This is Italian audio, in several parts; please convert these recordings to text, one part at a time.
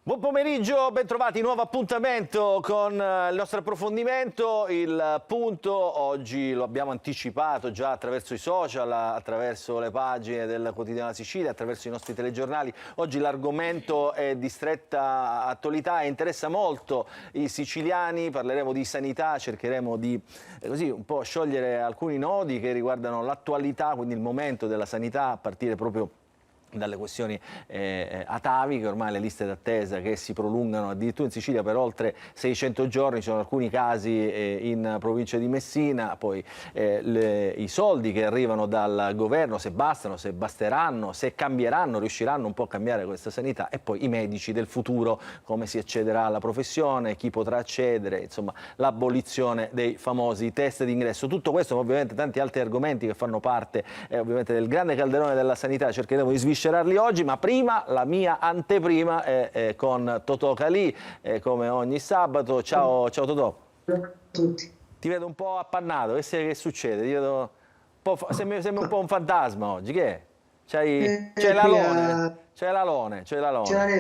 Buon pomeriggio, bentrovati, nuovo appuntamento con il nostro approfondimento. Il punto oggi lo abbiamo anticipato già attraverso i social, attraverso le pagine del Quotidiano della Sicilia, attraverso i nostri telegiornali. Oggi l'argomento è di stretta attualità e interessa molto i siciliani. Parleremo di sanità, cercheremo di così un po' sciogliere alcuni nodi che riguardano l'attualità, quindi il momento della sanità, a partire proprio dalle questioni ataviche, ormai le liste d'attesa che si prolungano addirittura in Sicilia per oltre 600 giorni, ci sono alcuni casi in provincia di Messina, poi i soldi che arrivano dal governo, se bastano, se basteranno, se cambieranno, riusciranno un po' a cambiare questa sanità, e poi i medici del futuro, come si accederà alla professione, chi potrà accedere, insomma l'abolizione dei famosi test d'ingresso. Tutto questo, ma ovviamente tanti altri argomenti che fanno parte ovviamente del grande calderone della sanità, cercheremo di sviscerarli oggi, ma prima la mia anteprima è con Totò Calì, come ogni sabato. Ciao, ciao Totò. Ciao a tutti. Ti vedo un po' appannato, che succede? Ti vedo sembri un po' un fantasma oggi, che è? C'hai l'alone, c'hai l'alone. Ce l'ha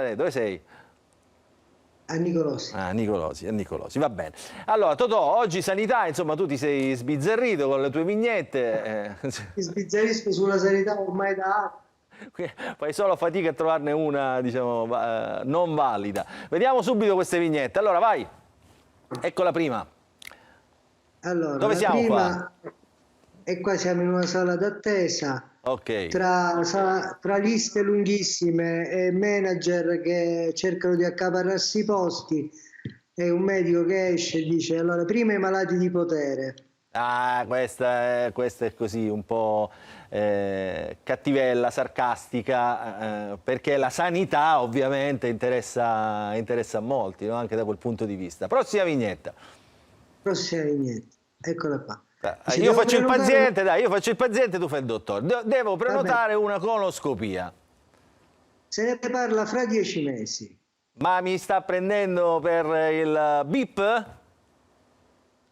detto. Dove sei? A Nicolosi. Ah, Nicolosi, va bene. Allora, Totò, oggi sanità, insomma, tu ti sei sbizzarrito con le tue vignette. Mi sbizzarrisco sulla sanità ormai da anni. Fai solo fatica a trovarne una, diciamo, non valida. Vediamo subito queste vignette. Allora, vai. Ecco la prima. Allora, Dove siamo prima, e qua siamo in una sala d'attesa. Ok. Tra liste lunghissime e manager che cercano di accaparrarsi i posti, e un medico che esce e dice: allora, prima i malati di potere. Ah, questa è così un po' cattivella, sarcastica, perché la sanità ovviamente interessa a molti, no? Anche da quel punto di vista. Prossima vignetta. Prossima vignetta, eccola qua. Io faccio il paziente, dai, io faccio il paziente, tu fai il dottore. Devo prenotare una colonoscopia. Se ne parla fra 10 mesi. Ma mi sta prendendo per il BIP?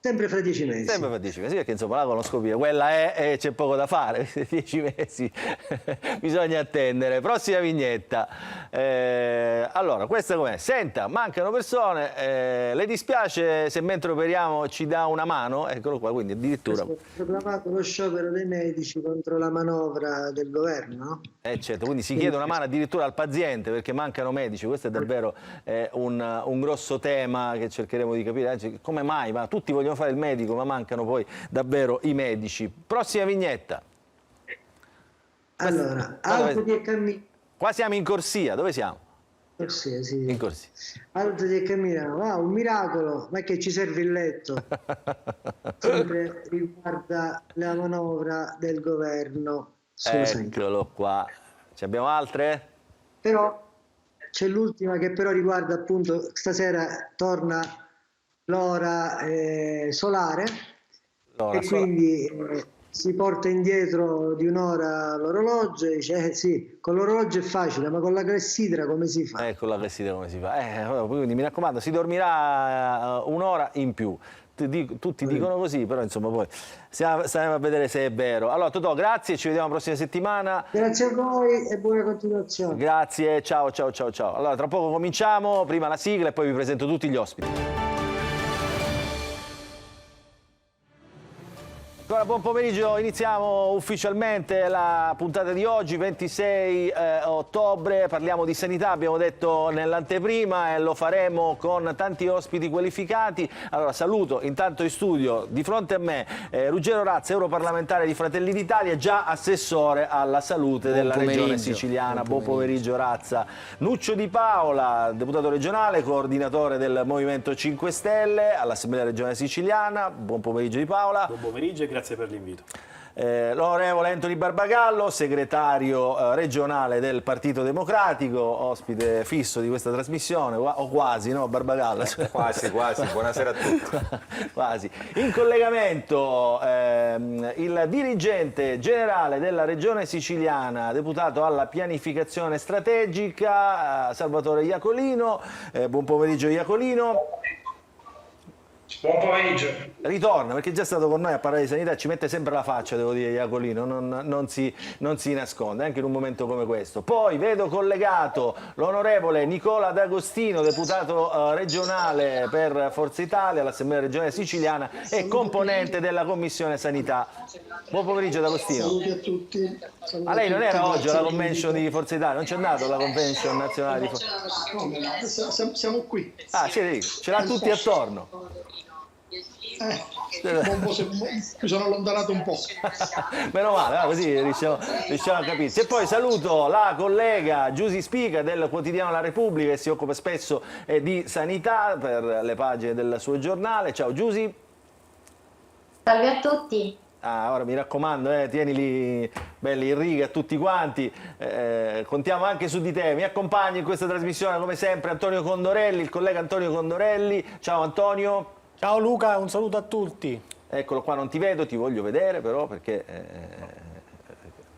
Sempre fra 10 mesi. Sempre fra 10 mesi, perché insomma la colonoscopia, quella è, c'è poco da fare, 10 mesi bisogna attendere. Prossima vignetta. Allora, questa com'è? Senta, mancano persone, le dispiace se mentre operiamo ci dà una mano? Eccolo qua, quindi addirittura... Ho proclamato lo sciopero dei medici contro la manovra del governo. Certo, quindi si chiede una mano addirittura al paziente perché mancano medici. Questo è davvero un grosso tema che cercheremo di capire. Come mai? Ma tutti vogliono fare il medico, ma mancano poi davvero i medici. Prossima vignetta. Allora, alzati e cammina. Qua siamo in corsia, dove siamo? Corsia, sì. In corsia. Alzati e cammina. Wow, un miracolo, ma che ci serve il letto? Sempre riguarda la manovra del governo sulla sanità. Eccolo qua. Ci abbiamo altre? Però c'è l'ultima che però riguarda appunto, stasera torna l'ora solare e quindi si porta indietro di un'ora l'orologio e dice sì, con l'orologio è facile, ma con la clessidra come si fa? Con la clessidra come si fa? Quindi mi raccomando, si dormirà un'ora in più. Tutti dicono così, però insomma poi staremo a vedere se è vero. Allora Totò, grazie, ci vediamo la prossima settimana. Grazie a voi e buona continuazione. Grazie, ciao ciao ciao ciao. Allora tra poco cominciamo, prima la sigla e poi vi presento tutti gli ospiti. Allora, buon pomeriggio, iniziamo ufficialmente la puntata di oggi, 26 ottobre, parliamo di sanità, abbiamo detto nell'anteprima, e lo faremo con tanti ospiti qualificati. Allora saluto intanto in studio di fronte a me Ruggero Razza, europarlamentare di Fratelli d'Italia, già assessore alla salute della regione siciliana. Buon pomeriggio Razza. Nuccio Di Paola, deputato regionale, coordinatore del Movimento 5 Stelle all'Assemblea regionale siciliana. Buon pomeriggio Di Paola. Buon pomeriggio e grazie per l'invito. L'onorevole Anthony Barbagallo, segretario regionale del Partito Democratico, ospite fisso di questa trasmissione, o quasi, no Barbagallo? Quasi, buonasera a tutti. Quasi. In collegamento il dirigente generale della regione siciliana, deputato alla pianificazione strategica, Salvatore Iacolino. Buon pomeriggio Iacolino. Buon pomeriggio. Ritorna, perché è già stato con noi a parlare di sanità, ci mette sempre la faccia, devo dire, Iacolino, non si nasconde, anche in un momento come questo. Poi vedo collegato l'onorevole Nicola D'Agostino, deputato regionale per Forza Italia all'Assemblea regionale siciliana e componente della Commissione Sanità. Buon pomeriggio D'Agostino. Saluti a tutti. Ma lei non era oggi alla convention di Forza Italia? Non c'è andato alla convention nazionale di Forza Italia? No, siamo qui. Ah, siete lì, ce l'ha tutti attorno. Mi sono allontanato un po'. Meno male, così riusciamo a capirci. E poi saluto la collega Giusy Spica del quotidiano La Repubblica, che si occupa spesso di sanità per le pagine del suo giornale. Ciao Giusy. Salve a tutti. Ora mi raccomando, tienili belli in riga tutti quanti, contiamo anche su di te. Mi accompagna in questa trasmissione come sempre Antonio Condorelli, il collega Antonio Condorelli. Ciao Antonio. Ciao Luca, un saluto a tutti. Eccolo qua, non ti vedo, ti voglio vedere però perché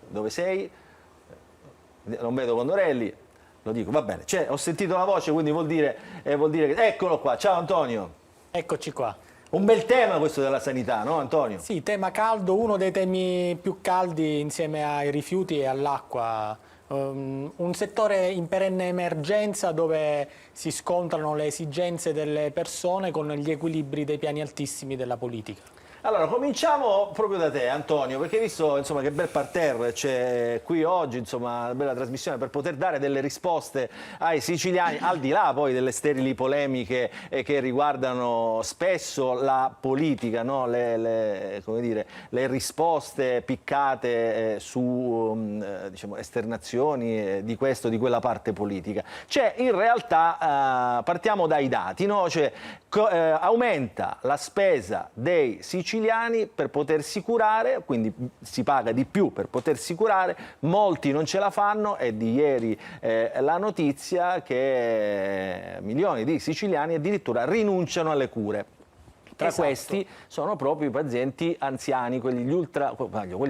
dove sei? Non vedo Condorelli, lo dico, va bene. Ho sentito la voce, quindi vuol dire che... Eccolo qua, ciao Antonio. Eccoci qua. Un bel tema questo della sanità, no Antonio? Sì, tema caldo, uno dei temi più caldi insieme ai rifiuti e all'acqua. Un settore in perenne emergenza dove si scontrano le esigenze delle persone con gli equilibri dei piani altissimi della politica. Allora, cominciamo proprio da te, Antonio, perché visto insomma, che bel parterre c'è qui oggi, insomma, una bella trasmissione per poter dare delle risposte ai siciliani, al di là poi delle sterili polemiche che riguardano spesso la politica, no? Come dire, le risposte piccate su diciamo, esternazioni di questo o di quella parte politica. C'è in realtà, partiamo dai dati, no? Cioè, aumenta la spesa dei siciliani per potersi curare, quindi si paga di più per potersi curare, molti non ce la fanno, è di ieri la notizia che milioni di siciliani addirittura rinunciano alle cure. Tra questi sono proprio i pazienti anziani, quelli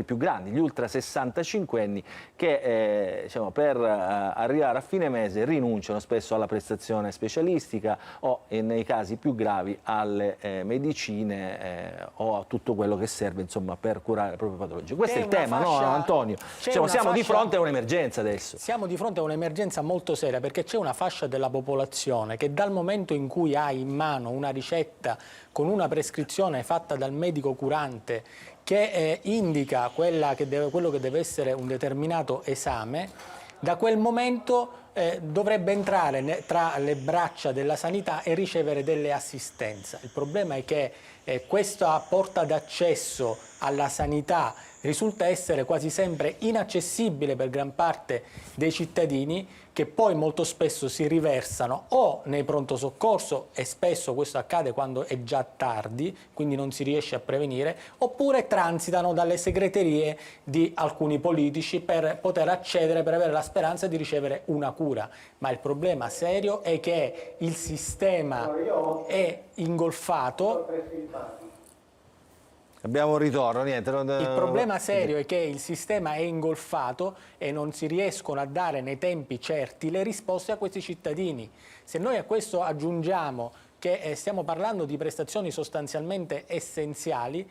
più grandi, gli ultra 65enni, che diciamo, per arrivare a fine mese rinunciano spesso alla prestazione specialistica o nei casi più gravi alle medicine o a tutto quello che serve insomma, per curare le proprie patologie. Questo è il tema, no Antonio? Siamo di fronte a un'emergenza adesso. Siamo di fronte a un'emergenza molto seria perché c'è una fascia della popolazione che dal momento in cui ha in mano una ricetta con una prescrizione fatta dal medico curante che indica quello che deve essere un determinato esame, da quel momento dovrebbe entrare tra le braccia della sanità e ricevere delle assistenze. Il problema è che questa porta d'accesso alla sanità risulta essere quasi sempre inaccessibile per gran parte dei cittadini, che poi molto spesso si riversano o nei pronto soccorso, e spesso questo accade quando è già tardi, quindi non si riesce a prevenire, oppure transitano dalle segreterie di alcuni politici per poter accedere, per avere la speranza di ricevere una cura. Ma il problema serio è che il sistema è ingolfato. Abbiamo un ritorno, niente. Il problema serio è che il sistema è ingolfato e non si riescono a dare nei tempi certi le risposte a questi cittadini. Se noi a questo aggiungiamo che stiamo parlando di prestazioni sostanzialmente essenziali,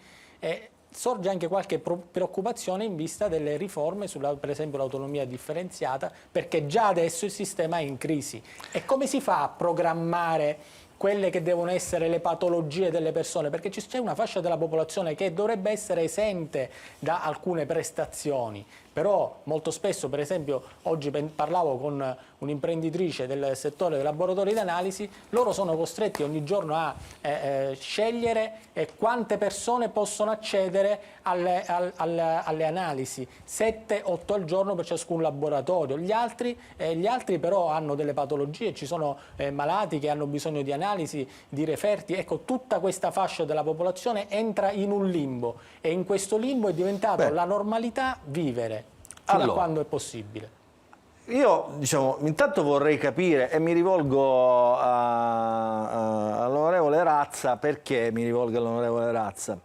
sorge anche qualche preoccupazione in vista delle riforme sulla, per esempio, l'autonomia differenziata, perché già adesso il sistema è in crisi. E come si fa a programmare quelle che devono essere le patologie delle persone, perché c'è una fascia della popolazione che dovrebbe essere esente da alcune prestazioni, però molto spesso, per esempio, oggi parlavo con un'imprenditrice del settore dei laboratori di analisi, loro sono costretti ogni giorno a scegliere quante persone possono accedere alle analisi, 7-8 al giorno per ciascun laboratorio. Gli altri però hanno delle patologie, ci sono malati che hanno bisogno di analisi, di referti. Ecco, tutta questa fascia della popolazione entra in un limbo e in questo limbo è diventato la normalità vivere, fino a quando è possibile. Io, diciamo, intanto vorrei capire, e mi rivolgo all'onorevole Razza. Perché mi rivolgo all'onorevole Razza?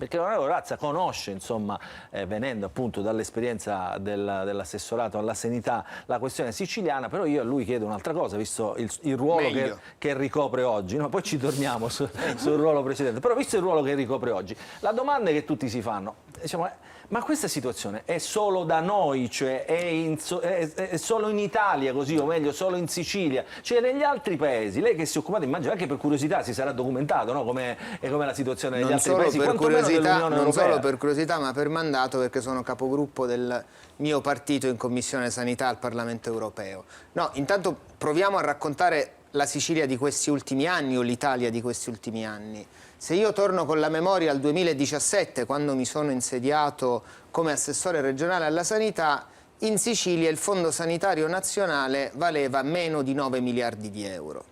Perché l'onorevole Razza conosce, insomma, venendo appunto dall'esperienza dell'assessorato alla sanità, la questione siciliana, però io a lui chiedo un'altra cosa, visto il ruolo che ricopre oggi, no? Poi ci torniamo sul ruolo precedente, però visto il ruolo che ricopre oggi, la domanda che tutti si fanno, diciamo, ma questa situazione è solo da noi, cioè è solo in Italia così, o meglio solo in Sicilia, cioè negli altri paesi, lei che si è occupata, immagino anche per curiosità, si sarà documentato, no? Com'è la situazione negli altri paesi, quantomeno dell'Unione Europea. Non solo per curiosità, ma per mandato, perché sono capogruppo del mio partito in Commissione Sanità al Parlamento Europeo. No, intanto proviamo a raccontare la Sicilia di questi ultimi anni o l'Italia di questi ultimi anni. Se io torno con la memoria al 2017, quando mi sono insediato come assessore regionale alla sanità, in Sicilia il Fondo Sanitario Nazionale valeva meno di 9 miliardi di euro.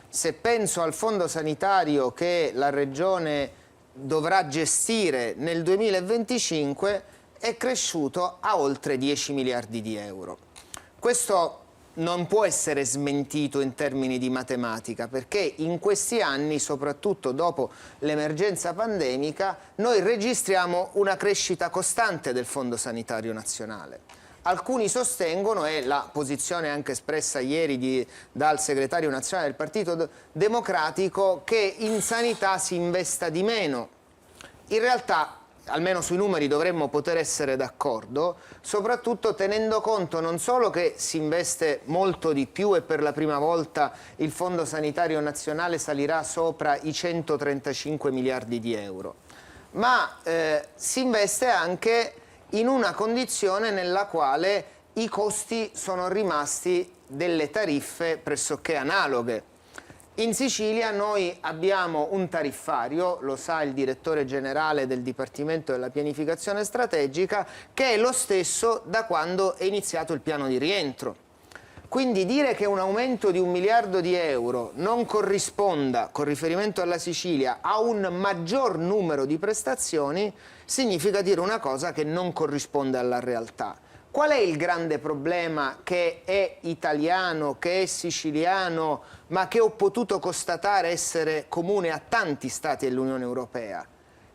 Se penso al Fondo Sanitario che la Regione dovrà gestire nel 2025, è cresciuto a oltre 10 miliardi di euro. Questo non può essere smentito in termini di matematica, perché in questi anni, soprattutto dopo l'emergenza pandemica, noi registriamo una crescita costante del Fondo Sanitario Nazionale. Alcuni sostengono, e la posizione anche espressa ieri dal segretario nazionale del Partito Democratico, che in sanità si investa di meno. In realtà, almeno sui numeri dovremmo poter essere d'accordo, soprattutto tenendo conto non solo che si investe molto di più e per la prima volta il Fondo Sanitario Nazionale salirà sopra i 135 miliardi di euro, ma si investe anche in una condizione nella quale i costi sono rimasti delle tariffe pressoché analoghe. In Sicilia noi abbiamo un tariffario, lo sa il direttore generale del Dipartimento della Pianificazione Strategica, che è lo stesso da quando è iniziato il piano di rientro. Quindi dire che un aumento di 1 miliardo di euro non corrisponda, con riferimento alla Sicilia, a un maggior numero di prestazioni, significa dire una cosa che non corrisponde alla realtà. Qual è il grande problema che è italiano, che è siciliano, ma che ho potuto constatare essere comune a tanti stati dell'Unione Europea?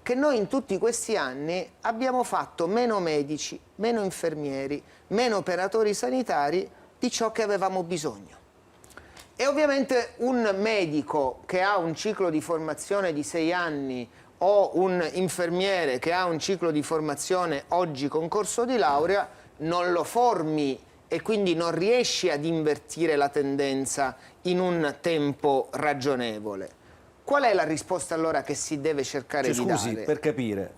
Che noi in tutti questi anni abbiamo fatto meno medici, meno infermieri, meno operatori sanitari di ciò che avevamo bisogno. E ovviamente un medico che ha un ciclo di formazione di 6 anni o un infermiere che ha un ciclo di formazione oggi con corso di laurea non lo formi e quindi non riesci ad invertire la tendenza in un tempo ragionevole. Qual è la risposta allora che si deve cercare di dare? Scusi, per capire.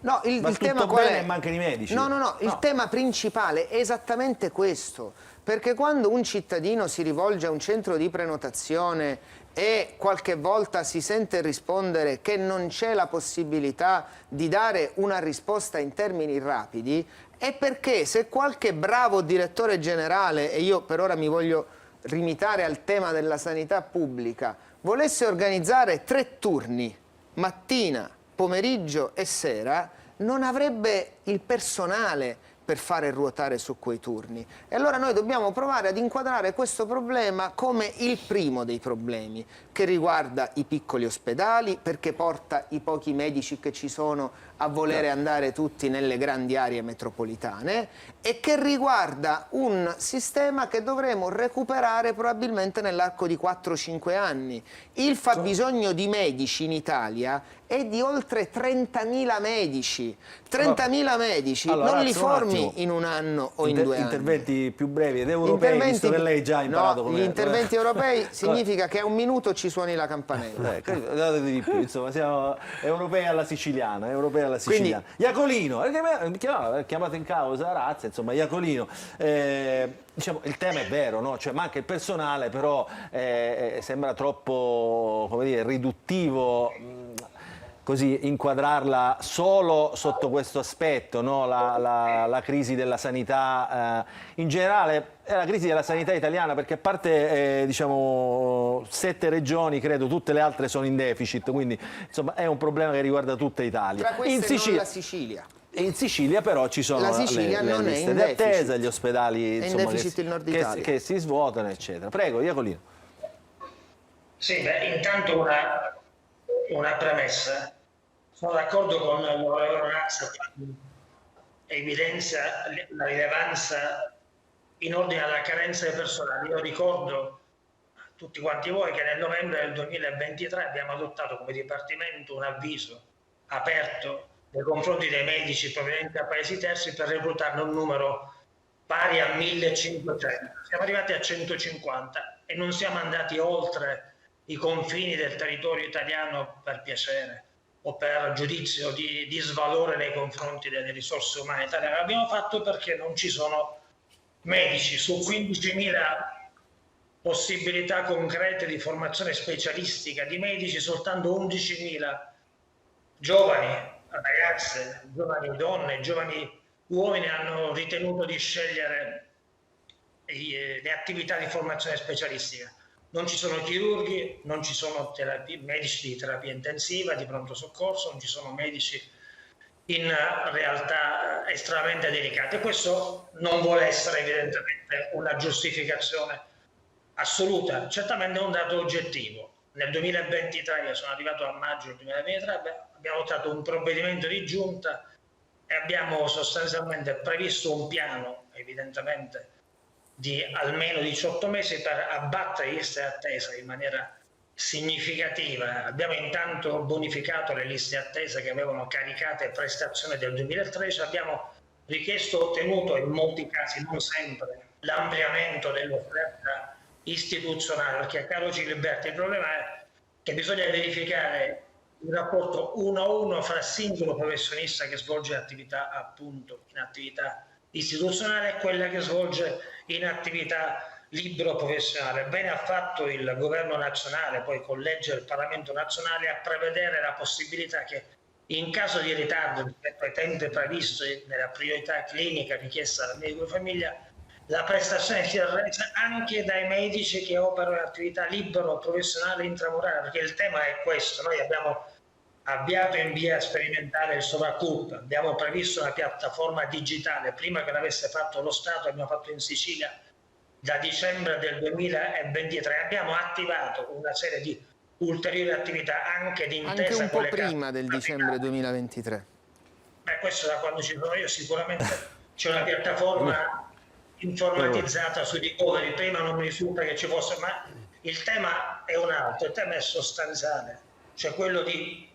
No, il tema qual è? E mancano i medici? No, il tema principale è esattamente questo, perché quando un cittadino si rivolge a un centro di prenotazione e qualche volta si sente rispondere che non c'è la possibilità di dare una risposta in termini rapidi, è perché se qualche bravo direttore generale, e io per ora mi voglio limitare al tema della sanità pubblica, volesse organizzare 3 turni, mattina, pomeriggio e sera, non avrebbe il personale per fare ruotare su quei turni. E allora noi dobbiamo provare ad inquadrare questo problema come il primo dei problemi, che riguarda i piccoli ospedali, perché porta i pochi medici che ci sono a volere andare tutti nelle grandi aree metropolitane, e che riguarda un sistema che dovremo recuperare probabilmente nell'arco di 4-5 anni. Il fabbisogno di medici in Italia è di oltre 30.000 medici. 30.000 medici non li formi in un anno o in 2 anni. Interventi più brevi ed europei, visto che lei già ha imparato come... Gli interventi europei significa che a 1 minuto ci suoni la campanella. Date di più, insomma, siamo europei alla siciliana, Quindi, Iacolino, chiamato in causa Razza, insomma, Iacolino, diciamo, il tema è vero, no? Cioè, manca il personale, però sembra troppo, come dire, riduttivo così inquadrarla solo sotto questo aspetto, no? La crisi della sanità in generale. È la crisi della sanità italiana, perché a parte diciamo 7 regioni, credo tutte le altre sono in deficit, quindi insomma è un problema che riguarda tutta Italia. Tra queste non la Sicilia. In Sicilia però ci sono le liste di attesa, gli ospedali insomma, che si svuotano, eccetera. Prego, Iacolino. Sì, intanto una premessa. Sono d'accordo con l'onorevole Razza, evidenzia la rilevanza in ordine alla carenza di personale. Io ricordo a tutti quanti voi che nel novembre del 2023 abbiamo adottato come Dipartimento un avviso aperto nei confronti dei medici provenienti da paesi terzi per reclutarne un numero pari a 1500. Siamo arrivati a 150 e non siamo andati oltre i confini del territorio italiano per piacere o per giudizio di svalore nei confronti delle risorse umane italiane. L'abbiamo fatto perché non ci sono medici. Su 15.000 possibilità concrete di formazione specialistica di medici, soltanto 11.000 giovani ragazze, giovani donne, giovani uomini hanno ritenuto di scegliere le attività di formazione specialistica. Non ci sono chirurghi, non ci sono medici di terapia intensiva, di pronto soccorso, non ci sono medici in realtà estremamente delicate. Questo non vuole essere evidentemente una giustificazione assoluta, certamente è un dato oggettivo. Nel 2023, io sono arrivato a maggio del 2023, abbiamo adottato un provvedimento di giunta e abbiamo sostanzialmente previsto un piano, evidentemente, di almeno 18 mesi per abbattere le liste d'attesa in maniera significativa. Abbiamo intanto bonificato le liste d'attesa che avevano caricate prestazioni del 2013, abbiamo richiesto e ottenuto in molti casi, non sempre, l'ampliamento dell'offerta istituzionale, perché caro Gilberto, il problema è che bisogna verificare il rapporto 1 a 1 fra singolo professionista che svolge attività appunto in attività istituzionale e quella che svolge in attività libero professionale. Bene ha fatto il governo nazionale, poi con legge del Parlamento nazionale, a prevedere la possibilità che in caso di ritardo rispetto ai tempi previsti nella priorità clinica richiesta dal medico di famiglia, la prestazione sia resa anche dai medici che operano in attività libero professionale intramurale, perché il tema è questo. Noi abbiamo avviato in via sperimentale il Sovracup, abbiamo previsto una piattaforma digitale, prima che l'avesse fatto lo Stato, abbiamo fatto in Sicilia da dicembre del 2023, abbiamo attivato una serie di ulteriori attività anche di intesa anche un po' con le prima del dicembre 2023. Questo da quando ci sono io sicuramente c'è una piattaforma informatizzata sui ricoveri, prima non mi risulta che ci fosse, ma il tema è un altro, il tema è sostanziale, cioè quello di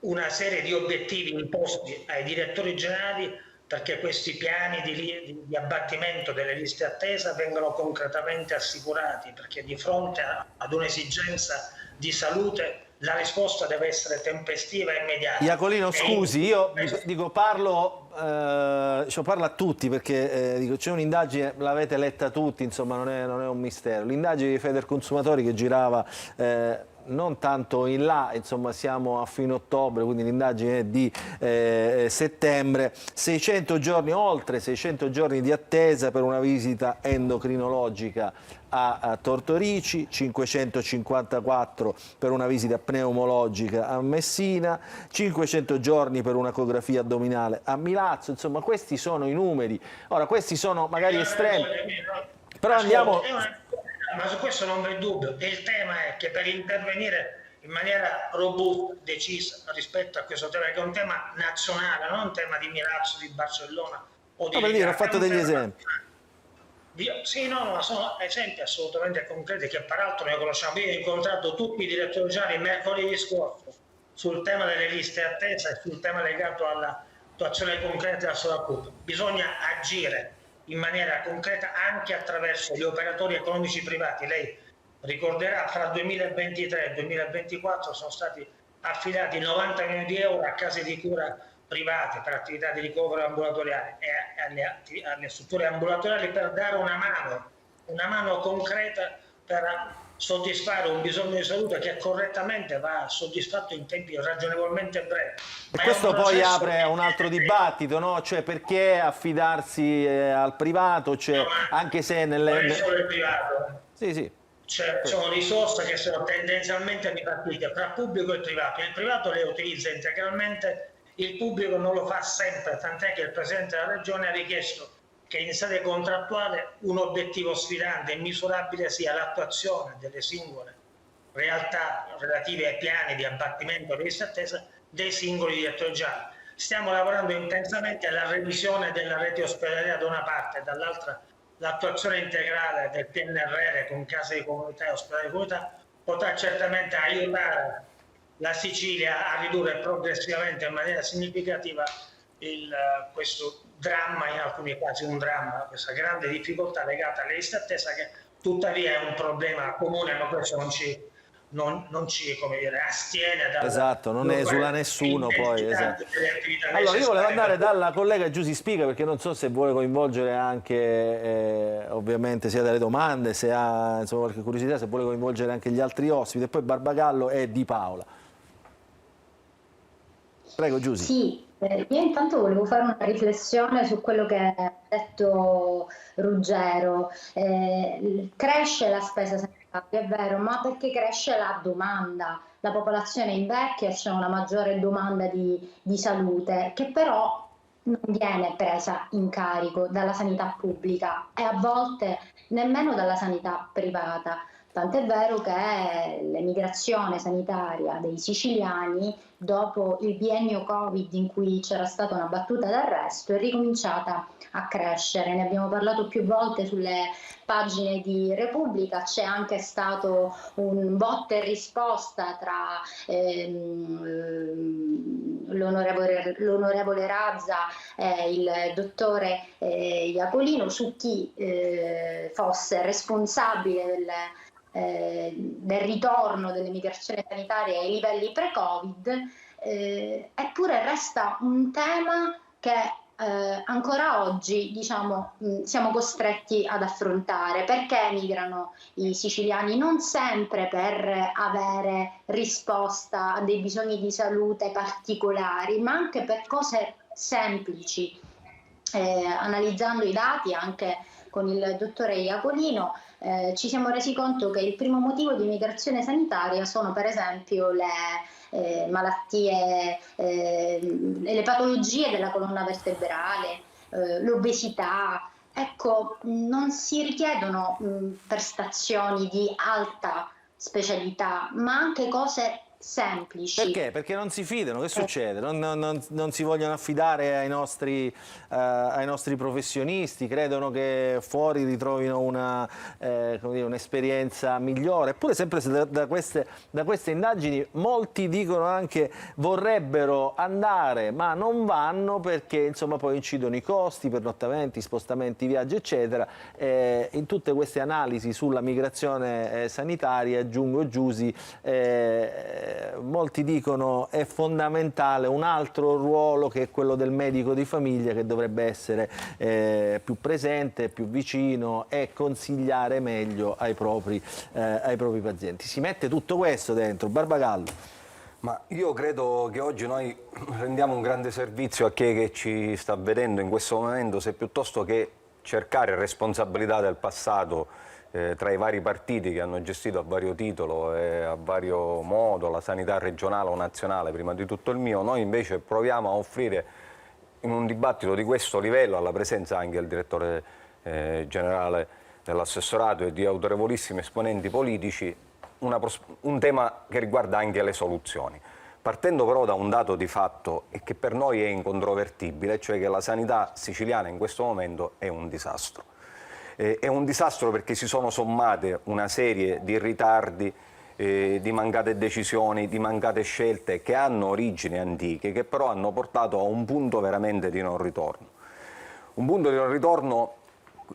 una serie di obiettivi imposti ai direttori generali perché questi piani di abbattimento delle liste attesa vengano concretamente assicurati, perché di fronte ad un'esigenza di salute la risposta deve essere tempestiva e immediata. Iacolino, scusi, io dico parlo a tutti perché dico, c'è un'indagine, l'avete letta tutti, insomma non è un mistero, l'indagine di Federconsumatori che girava non tanto in là, insomma siamo a fine ottobre, quindi l'indagine è di settembre, 600 giorni, oltre 600 giorni di attesa per una visita endocrinologica a Tortorici, 554 per una visita pneumologica a Messina, 500 giorni per un'ecografia addominale a Milazzo, insomma questi sono i numeri. Ora questi sono magari estremi, però andiamo... Ma su questo non v'è dubbio, e il tema è che per intervenire in maniera robusta, decisa rispetto a questo tema, che è un tema nazionale, non un tema di Milazzo, di Barcellona o di... No, per dire, ho fatto degli esempi. Sì, no, ma sono esempi assolutamente concreti che peraltro noi conosciamo. Io ho incontrato tutti i direttori generali mercoledì scorso sul tema delle liste attesa e sul tema legato all'attuazione concreta della Sovracup. Bisogna agire in maniera concreta anche attraverso gli operatori economici privati. Lei ricorderà, fra 2023 e 2024 sono stati affidati 90 milioni di euro a case di cura private per attività di ricovero ambulatoriale e alle strutture ambulatoriali per dare una mano concreta per soddisfare un bisogno di salute che correttamente va soddisfatto in tempi ragionevolmente brevi. E questo poi apre un altro dibattito, no? Cioè perché affidarsi al privato, cioè, no, anche se non è solo il privato. Sì. Sono risorse che sono tendenzialmente ripartite tra pubblico e privato. Il privato le utilizza integralmente, il pubblico non lo fa sempre, tant'è che il Presidente della Regione ha richiesto che in sede contrattuale un obiettivo sfidante e misurabile sia l'attuazione delle singole realtà relative ai piani di abbattimento delle liste attesa dei singoli direttori generali. Stiamo lavorando intensamente alla revisione della rete ospedaliera da una parte, dall'altra l'attuazione integrale del PNRR con case di comunità e ospedali di comunità potrà certamente aiutare la Sicilia a ridurre progressivamente in maniera significativa questo dramma, in alcuni casi un dramma, questa grande difficoltà legata alle liste d'attesa, che tuttavia è un problema comune, ma questo non ci come dire, astiene dal... Esatto, non esula nessuno poi. Esatto. Allora io volevo andare dalla collega Giusy Spica, perché non so se vuole coinvolgere anche, ovviamente, sia dalle domande, se ha insomma, qualche curiosità, se vuole coinvolgere anche gli altri ospiti, e poi Barbagallo e Di Paola. Prego Giusy. Sì, io intanto volevo fare una riflessione su quello che ha detto Ruggero. Cresce la spesa sanitaria, è vero, ma perché cresce la domanda. La popolazione invecchia, c'è una maggiore domanda di salute, che però non viene presa in carico dalla sanità pubblica e a volte nemmeno dalla sanità privata. Tant'è vero che l'emigrazione sanitaria dei siciliani, dopo il biennio Covid in cui c'era stata una battuta d'arresto, è ricominciata a crescere. Ne abbiamo parlato più volte sulle pagine di Repubblica, c'è anche stato un botta e risposta tra l'onorevole Razza e il dottore Iacolino su chi fosse responsabile del ritorno dell'emigrazione sanitaria ai livelli pre-Covid, eppure resta un tema che ancora oggi, diciamo, siamo costretti ad affrontare. Perché emigrano i siciliani? Non sempre per avere risposta a dei bisogni di salute particolari, ma anche per cose semplici. Analizzando i dati anche con il dottore Iacolino, ci siamo resi conto che il primo motivo di migrazione sanitaria sono per esempio le malattie, le patologie della colonna vertebrale, l'obesità. Ecco, non si richiedono prestazioni di alta specialità, ma anche cose semplici. Perché? Perché non si fidano, che succede? Non si vogliono affidare ai nostri professionisti, credono che fuori ritrovino un'esperienza migliore. Eppure sempre da queste indagini molti dicono anche vorrebbero andare ma non vanno perché insomma poi incidono i costi, pernottamenti, spostamenti, viaggi eccetera. In tutte queste analisi sulla migrazione sanitaria, aggiungo Giusy, molti dicono è fondamentale un altro ruolo che è quello del medico di famiglia, che dovrebbe essere più presente, più vicino e consigliare meglio ai propri pazienti. Si mette tutto questo dentro. Barbagallo. Ma io credo che oggi noi rendiamo un grande servizio a chi che ci sta vedendo in questo momento, se piuttosto che cercare responsabilità del passato tra i vari partiti che hanno gestito a vario titolo e a vario modo la sanità regionale o nazionale, prima di tutto il mio, noi invece proviamo a offrire in un dibattito di questo livello, alla presenza anche del direttore generale dell'assessorato e di autorevolissimi esponenti politici, un tema che riguarda anche le soluzioni. Partendo però da un dato di fatto e che per noi è incontrovertibile, cioè che la sanità siciliana in questo momento è un disastro. È un disastro perché si sono sommate una serie di ritardi, di mancate decisioni, di mancate scelte che hanno origini antiche, che però hanno portato a un punto veramente di non ritorno. Un punto di non ritorno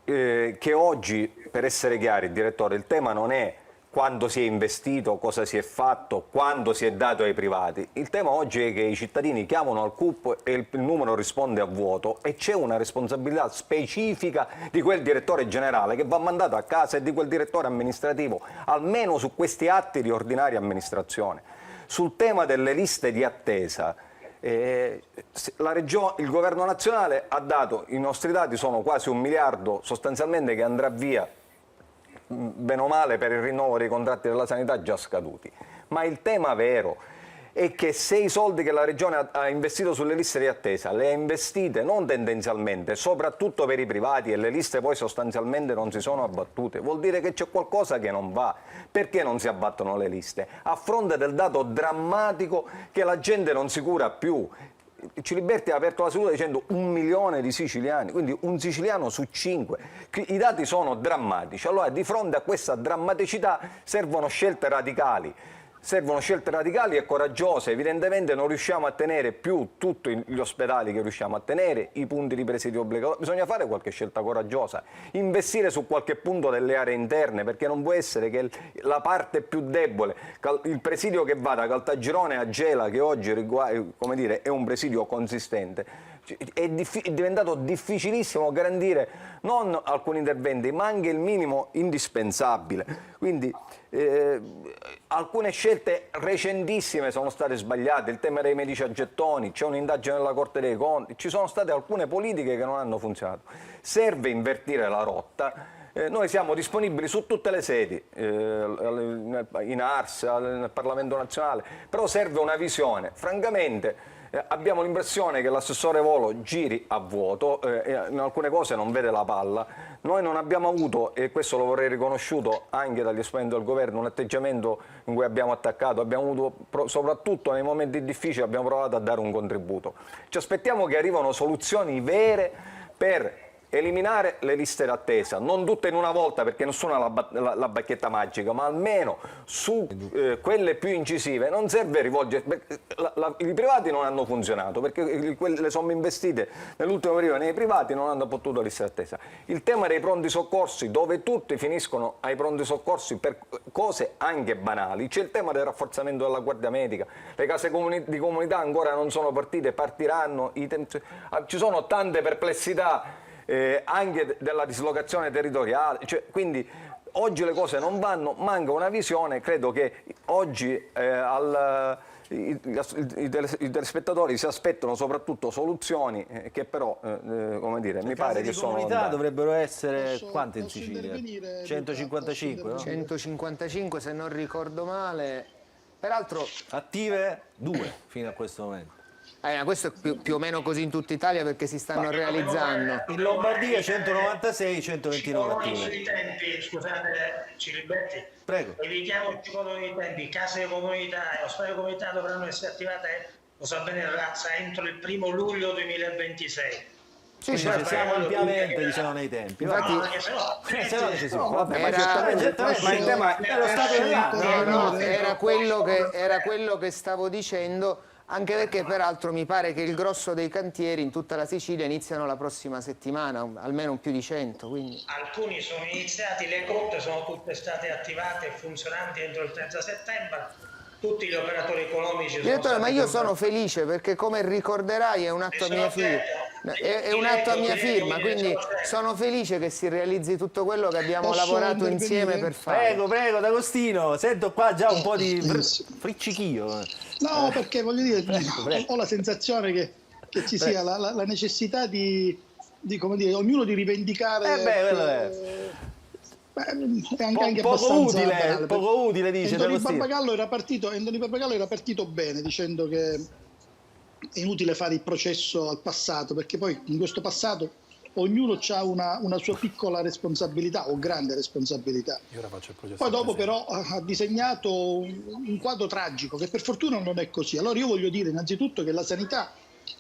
che oggi, per essere chiari, direttore, il tema non è quando si è investito, cosa si è fatto, quando si è dato ai privati. Il tema oggi è che i cittadini chiamano al CUP e il numero risponde a vuoto e c'è una responsabilità specifica di quel direttore generale che va mandato a casa e di quel direttore amministrativo, almeno su questi atti di ordinaria amministrazione. Sul tema delle liste di attesa, il governo nazionale ha dato, i nostri dati sono quasi 1 miliardo sostanzialmente che andrà via bene o male per il rinnovo dei contratti della sanità già scaduti. Ma il tema vero è che se i soldi che la Regione ha investito sulle liste di attesa le ha investite non tendenzialmente, soprattutto per i privati, e le liste poi sostanzialmente non si sono abbattute, vuol dire che c'è qualcosa che non va. Perché non si abbattono le liste? A fronte del dato drammatico che la gente non si cura più. Ciliberti ha aperto la seduta dicendo 1 milione di siciliani, quindi un siciliano su 5. I dati sono drammatici. Allora, di fronte a questa drammaticità servono scelte radicali. Servono scelte radicali e coraggiose. Evidentemente non riusciamo a tenere più tutti gli ospedali che riusciamo a tenere, i punti di presidio obbligatori. Bisogna fare qualche scelta coraggiosa, investire su qualche punto delle aree interne, perché non può essere che la parte più debole, il presidio che va da Caltagirone a Gela, che oggi come dire, è un presidio consistente, è diventato difficilissimo garantire non alcuni interventi, ma anche il minimo indispensabile. Quindi alcune scelte recentissime sono state sbagliate, il tema dei medici a gettoni, c'è un'indagine della Corte dei Conti, ci sono state alcune politiche che non hanno funzionato. Serve invertire la rotta. Noi siamo disponibili su tutte le sedi, in Ars, nel Parlamento nazionale, però serve una visione. Francamente abbiamo l'impressione che l'assessore Volo giri a vuoto, in alcune cose non vede la palla. Noi non abbiamo avuto, e questo lo vorrei riconosciuto anche dagli esponenti del governo, un atteggiamento in cui abbiamo attaccato, abbiamo avuto, soprattutto nei momenti difficili, abbiamo provato a dare un contributo. Ci aspettiamo che arrivino soluzioni vere per eliminare le liste d'attesa, non tutte in una volta perché nessuno ha la bacchetta magica, ma almeno su quelle più incisive. Non serve rivolgere, i privati non hanno funzionato perché le somme investite nell'ultimo periodo nei privati non hanno potuto liste d'attesa. Il tema dei pronti soccorsi, dove tutti finiscono ai pronti soccorsi per cose anche banali, c'è il tema del rafforzamento della guardia medica, le case di comunità ancora non sono partite, partiranno, ci sono tante perplessità anche della dislocazione territoriale, quindi oggi le cose non vanno, manca una visione. Credo che oggi i telespettatori si aspettano soprattutto soluzioni che però come dire, mi pare che sono comunità dovrebbero essere quante in posso Sicilia? intervenire? 155, no? 155 se non ricordo male, peraltro Attive 2 fino a questo momento. questo è più o meno così in tutta Italia perché si stanno realizzando. In Lombardia 196, 129 Ci attive. i tempi, scusate Ciliberti, Prego. evitiamoci con i tempi, case di comunità e ospedali di comunità dovranno essere attivate, lo sa bene Razza, entro il 1° luglio 2026. Sì, Ci siamo ampiamente, diciamo, nei tempi. Infatti, No, perché sennò Se no, vabbè, ma Era- certamente, ma il tema è lo stato dell'arte. no, era quello che stavo dicendo, anche perché peraltro mi pare che il grosso dei cantieri in tutta la Sicilia iniziano la prossima settimana, almeno più di 100. Quindi. alcuni sono iniziati, le cotte sono tutte state attivate e funzionanti entro il 30 settembre, tutti gli operatori economici sono Direttore, stati ma io contrattati. sono felice perché come ricorderai è un atto a mia firma, è un atto a mia firma, quindi sono felice che si realizzi tutto quello che abbiamo Posso lavorato intervenire? insieme per fare. Prego, D'Agostino, sento qua già un po' di friccichio. No, perché voglio dire, prego. ho la sensazione che ci sia la necessità di, come dire, ognuno di rivendicare. Quello è. È anche Poco abbastanza utile, banale, poco utile, dice Anthony D'Agostino. Barbagallo era partito bene dicendo che è inutile fare il processo al passato, perché poi in questo passato ognuno ha una sua piccola responsabilità o grande responsabilità. Io ora faccio il processo. Poi dopo al presente. però ha disegnato un quadro tragico che per fortuna non è così. Allora io voglio dire innanzitutto che la sanità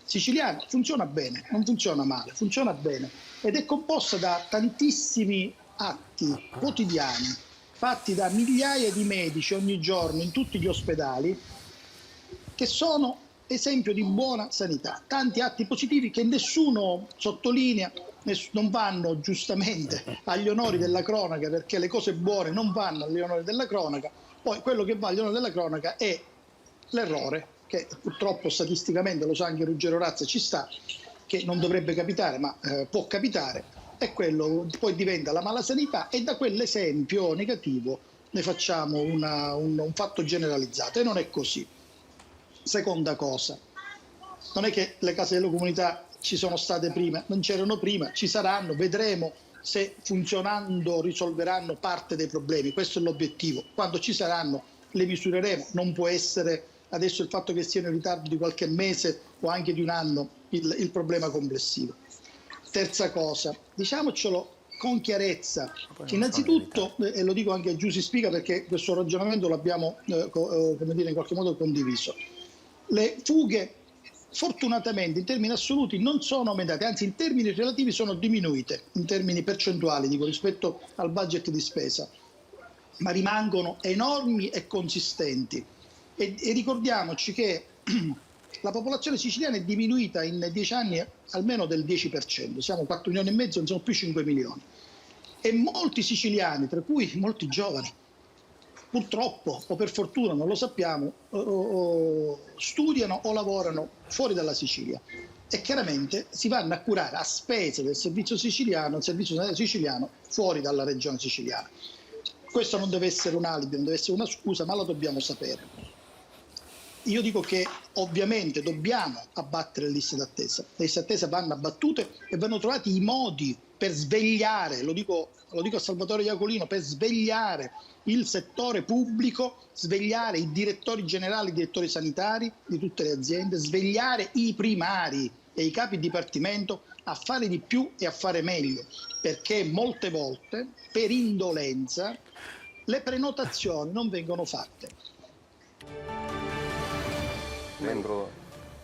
siciliana funziona bene, non funziona male, funziona bene ed è composta da tantissimi atti quotidiani fatti da migliaia di medici ogni giorno in tutti gli ospedali che sono esempio di buona sanità, tanti atti positivi che nessuno sottolinea, non vanno giustamente agli onori della cronaca perché le cose buone non vanno agli onori della cronaca, poi quello che va agli onori della cronaca è l'errore che purtroppo statisticamente, lo sa anche Ruggero Razza, ci sta, che non dovrebbe capitare ma può capitare, e quello poi diventa la malasanità e da quell'esempio negativo ne facciamo un fatto generalizzato e non è così. Seconda cosa, non è che le case delle comunità ci sono state prima, non c'erano prima, ci saranno, vedremo se funzionando risolveranno parte dei problemi, questo è l'obiettivo, quando ci saranno le misureremo, non può essere adesso il fatto che siano in ritardo di qualche mese o anche di un anno il problema complessivo. Terza cosa, diciamocelo con chiarezza, innanzitutto, e lo dico anche a Giussi Spica perché questo ragionamento l'abbiamo come dire, in qualche modo condiviso, le fughe fortunatamente in termini assoluti non sono aumentate, anzi in termini relativi sono diminuite, in termini percentuali dico, rispetto al budget di spesa, ma rimangono enormi e consistenti. E ricordiamoci che la popolazione siciliana è diminuita in 10 anni almeno del 10%, siamo 4 milioni e mezzo, non siamo più 5 milioni. E molti siciliani, tra cui molti giovani, purtroppo o per fortuna, non lo sappiamo, studiano o lavorano fuori dalla Sicilia e chiaramente si vanno a curare a spese del servizio siciliano, il servizio sanitario siciliano, fuori dalla regione siciliana. Questo non deve essere un alibi, non deve essere una scusa, ma lo dobbiamo sapere. Io dico che ovviamente dobbiamo abbattere le liste d'attesa. Le liste d'attesa vanno abbattute e vanno trovati i modi per svegliare, lo dico a Salvatore Iacolino, per svegliare il settore pubblico, svegliare i direttori generali, i direttori sanitari di tutte le aziende, svegliare i primari e i capi dipartimento a fare di più e a fare meglio, perché molte volte per indolenza le prenotazioni non vengono fatte.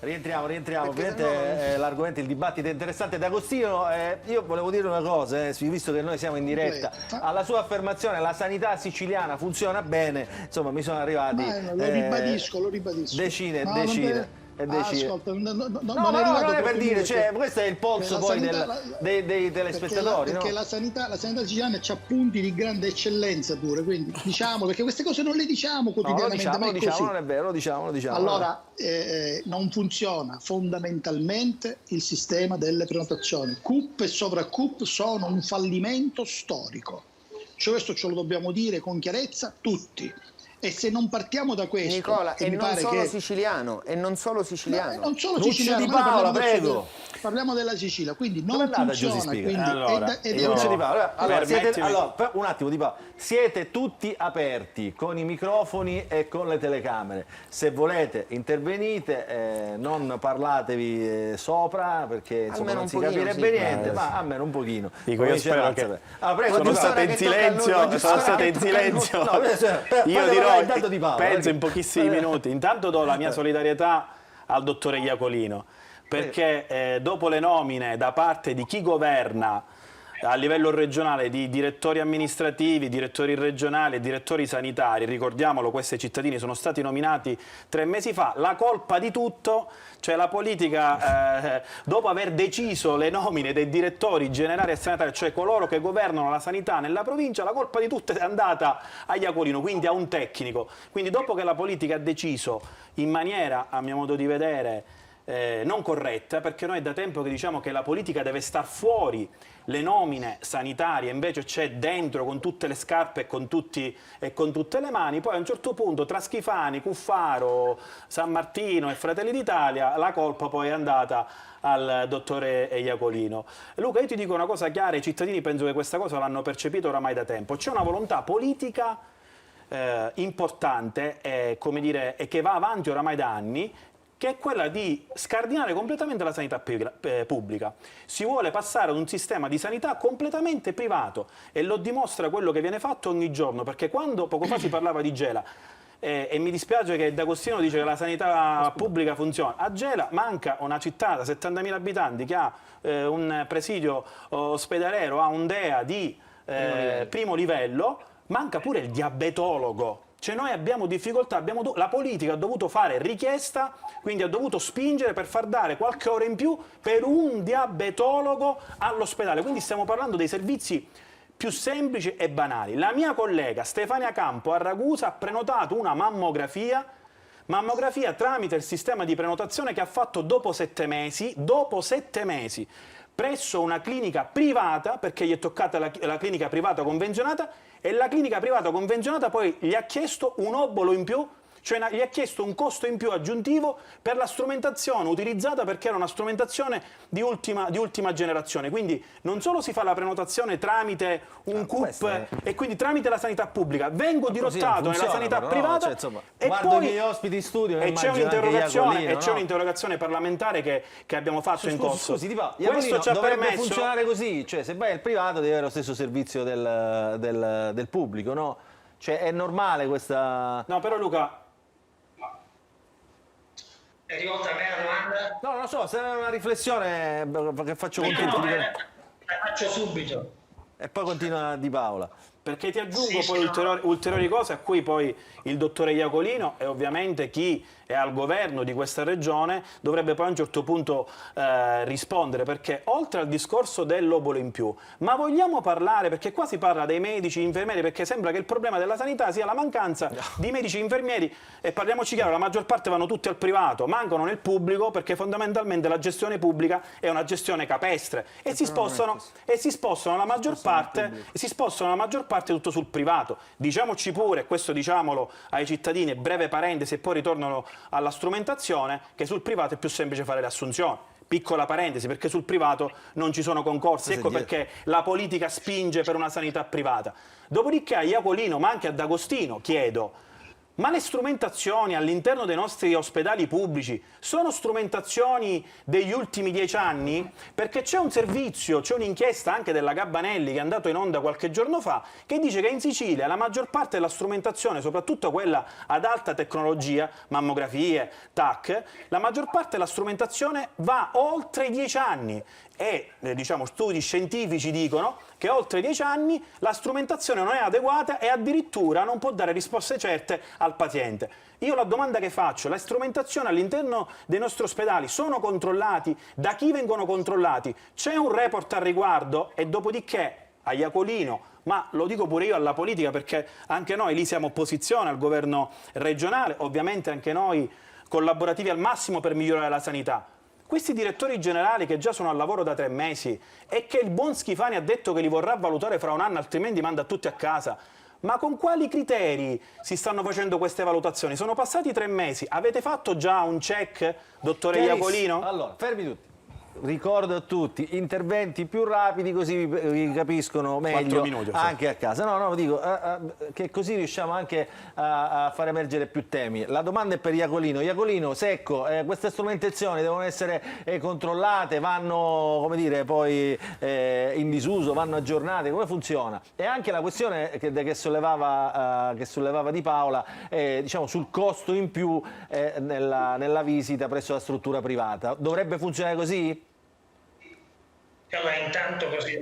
Rientriamo, ovviamente l'argomento, il dibattito è interessante. D'Agostino, io volevo dire una cosa, visto che noi siamo in diretta, alla sua affermazione la sanità siciliana funziona bene, insomma mi sono arrivati lo ribadisco. decine. Ascolta, non è per dire, cioè, questo è il polso poi dei telespettatori. Perché la sanità siciliana c'ha punti di grande eccellenza pure, quindi diciamo, perché queste cose non le diciamo quotidianamente, ma è così. Non è vero, lo diciamo. Allora, non funziona fondamentalmente il sistema delle prenotazioni. CUP e sovra-CUP sono un fallimento storico. Cioè, questo ce lo dobbiamo dire con chiarezza tutti. E se non partiamo da questo, Nicola, e non solo siciliano, non solo siciliano. Di Paola, prego. Parliamo della Sicilia, quindi non funziona. Quindi un attimo, Di Paola. Siete tutti aperti con i microfoni e con le telecamere. Se volete intervenite, non parlatevi sopra perché insomma non si capirebbe niente, ma almeno un pochino. Dico, io spero che prego, sono state in silenzio. Io dirò, penso in pochissimi minuti. Intanto do la mia solidarietà al dottore Iacolino, perché dopo le nomine da parte di chi governa a livello regionale di direttori amministrativi, direttori regionali e direttori sanitari, ricordiamolo, questi cittadini sono stati nominati 3 mesi fa, la colpa di tutto, cioè la politica, dopo aver deciso le nomine dei direttori generali e sanitari, cioè coloro che governano la sanità nella provincia, la colpa di tutto è andata a Iacolino, quindi a un tecnico. Quindi dopo che la politica ha deciso in maniera, a mio modo di vedere, non corretta, perché noi è da tempo che diciamo che la politica deve star fuori le nomine sanitarie, invece c'è dentro con tutte le scarpe e con tutte le mani. Poi a un certo punto tra Schifani, Cuffaro, San Martino e Fratelli d'Italia la colpa poi è andata al dottore Iacolino. Luca, io ti dico una cosa chiara, i cittadini penso che questa cosa l'hanno percepito oramai da tempo, c'è una volontà politica importante come dire, e che va avanti oramai da anni, che è quella di scardinare completamente la sanità pubblica. Si vuole passare ad un sistema di sanità completamente privato e lo dimostra quello che viene fatto ogni giorno, perché quando poco fa si parlava di Gela, e mi dispiace che D'Agostino dice che la sanità pubblica funziona, a Gela manca una città da 70.000 abitanti che ha un presidio ospedaliero, ha un DEA di primo livello, manca pure il diabetologo. Cioè noi abbiamo difficoltà, la politica ha dovuto fare richiesta, quindi ha dovuto spingere per far dare qualche ora in più per un diabetologo all'ospedale. Quindi stiamo parlando dei servizi più semplici e banali. La mia collega Stefania Campo a Ragusa ha prenotato una mammografia tramite il sistema di prenotazione che ha fatto dopo 7 mesi, presso una clinica privata, perché gli è toccata la clinica privata convenzionata, e la clinica privata convenzionata poi gli ha chiesto un obolo in più cioè gli ha chiesto un costo in più aggiuntivo per la strumentazione utilizzata, perché era una strumentazione di ultima generazione. Quindi non solo si fa la prenotazione tramite un CUP e quindi tramite la sanità pubblica, vengo dirottato nella sanità privata, cioè, insomma, e poi poi gli ospiti in studio e c'è un'interrogazione parlamentare che abbiamo fatto in corso. Scusi, Questo ci ha dovrebbe permesso funzionare così, cioè se vai al privato devi avere lo stesso servizio del pubblico, no? Cioè è normale questa... No, però Luca... È rivolta a me la domanda? No, non lo so, se è una riflessione che faccio con tutti. La faccio subito. E poi continua Di Paola. Perché ti aggiungo poi ulteriori cose a cui poi il dottore Iacolino e ovviamente chi è al governo di questa regione dovrebbe poi a un certo punto rispondere, perché oltre al discorso dell'obolo in più, ma vogliamo parlare, perché qua si parla dei medici, infermieri, perché sembra che il problema della sanità sia la mancanza di medici e infermieri, e parliamoci chiaro, la maggior parte vanno tutti al privato, mancano nel pubblico perché fondamentalmente la gestione pubblica è una gestione capestre e si spostano la maggior parte tutto sul privato. Diciamoci pure, questo diciamolo ai cittadini, breve parentesi e poi ritornano alla strumentazione, che sul privato è più semplice fare le assunzioni. Piccola parentesi, perché sul privato non ci sono concorsi, ecco perché la politica spinge per una sanità privata. Dopodiché a Iacolino, ma anche ad Agostino, chiedo: ma le strumentazioni all'interno dei nostri ospedali pubblici sono strumentazioni degli ultimi 10 anni? Perché c'è un servizio, c'è un'inchiesta anche della Gabbanelli che è andato in onda qualche giorno fa, che dice che in Sicilia la maggior parte della strumentazione, soprattutto quella ad alta tecnologia, mammografie, TAC, la maggior parte della strumentazione va oltre i 10 anni. E diciamo, studi scientifici dicono che oltre 10 anni la strumentazione non è adeguata e addirittura non può dare risposte certe al paziente. Io la domanda che faccio: la strumentazione all'interno dei nostri ospedali sono controllati? Da chi vengono controllati? C'è un report al riguardo? E dopodiché a Iacolino, ma lo dico pure io alla politica, perché anche noi lì siamo opposizione al governo regionale, ovviamente anche noi collaborativi al massimo per migliorare la sanità. Questi direttori generali che già sono al lavoro da 3 mesi e che il buon Schifani ha detto che li vorrà valutare fra un anno, altrimenti manda tutti a casa. Ma con quali criteri si stanno facendo queste valutazioni? Sono passati 3 mesi. Avete fatto già un check, dottore Iacolino? Allora, fermi tutti. Ricordo a tutti, interventi più rapidi così vi capiscono meglio 4 minuti, anche a casa. No, dico che così riusciamo anche a far emergere più temi. La domanda è per Iacolino. Iacolino, secco, queste strumentazioni devono essere controllate, vanno, come dire, poi in disuso, vanno aggiornate, come funziona? E anche la questione che sollevava Di Paola, diciamo, sul costo in più nella visita presso la struttura privata. Dovrebbe funzionare così? Allora, intanto, così,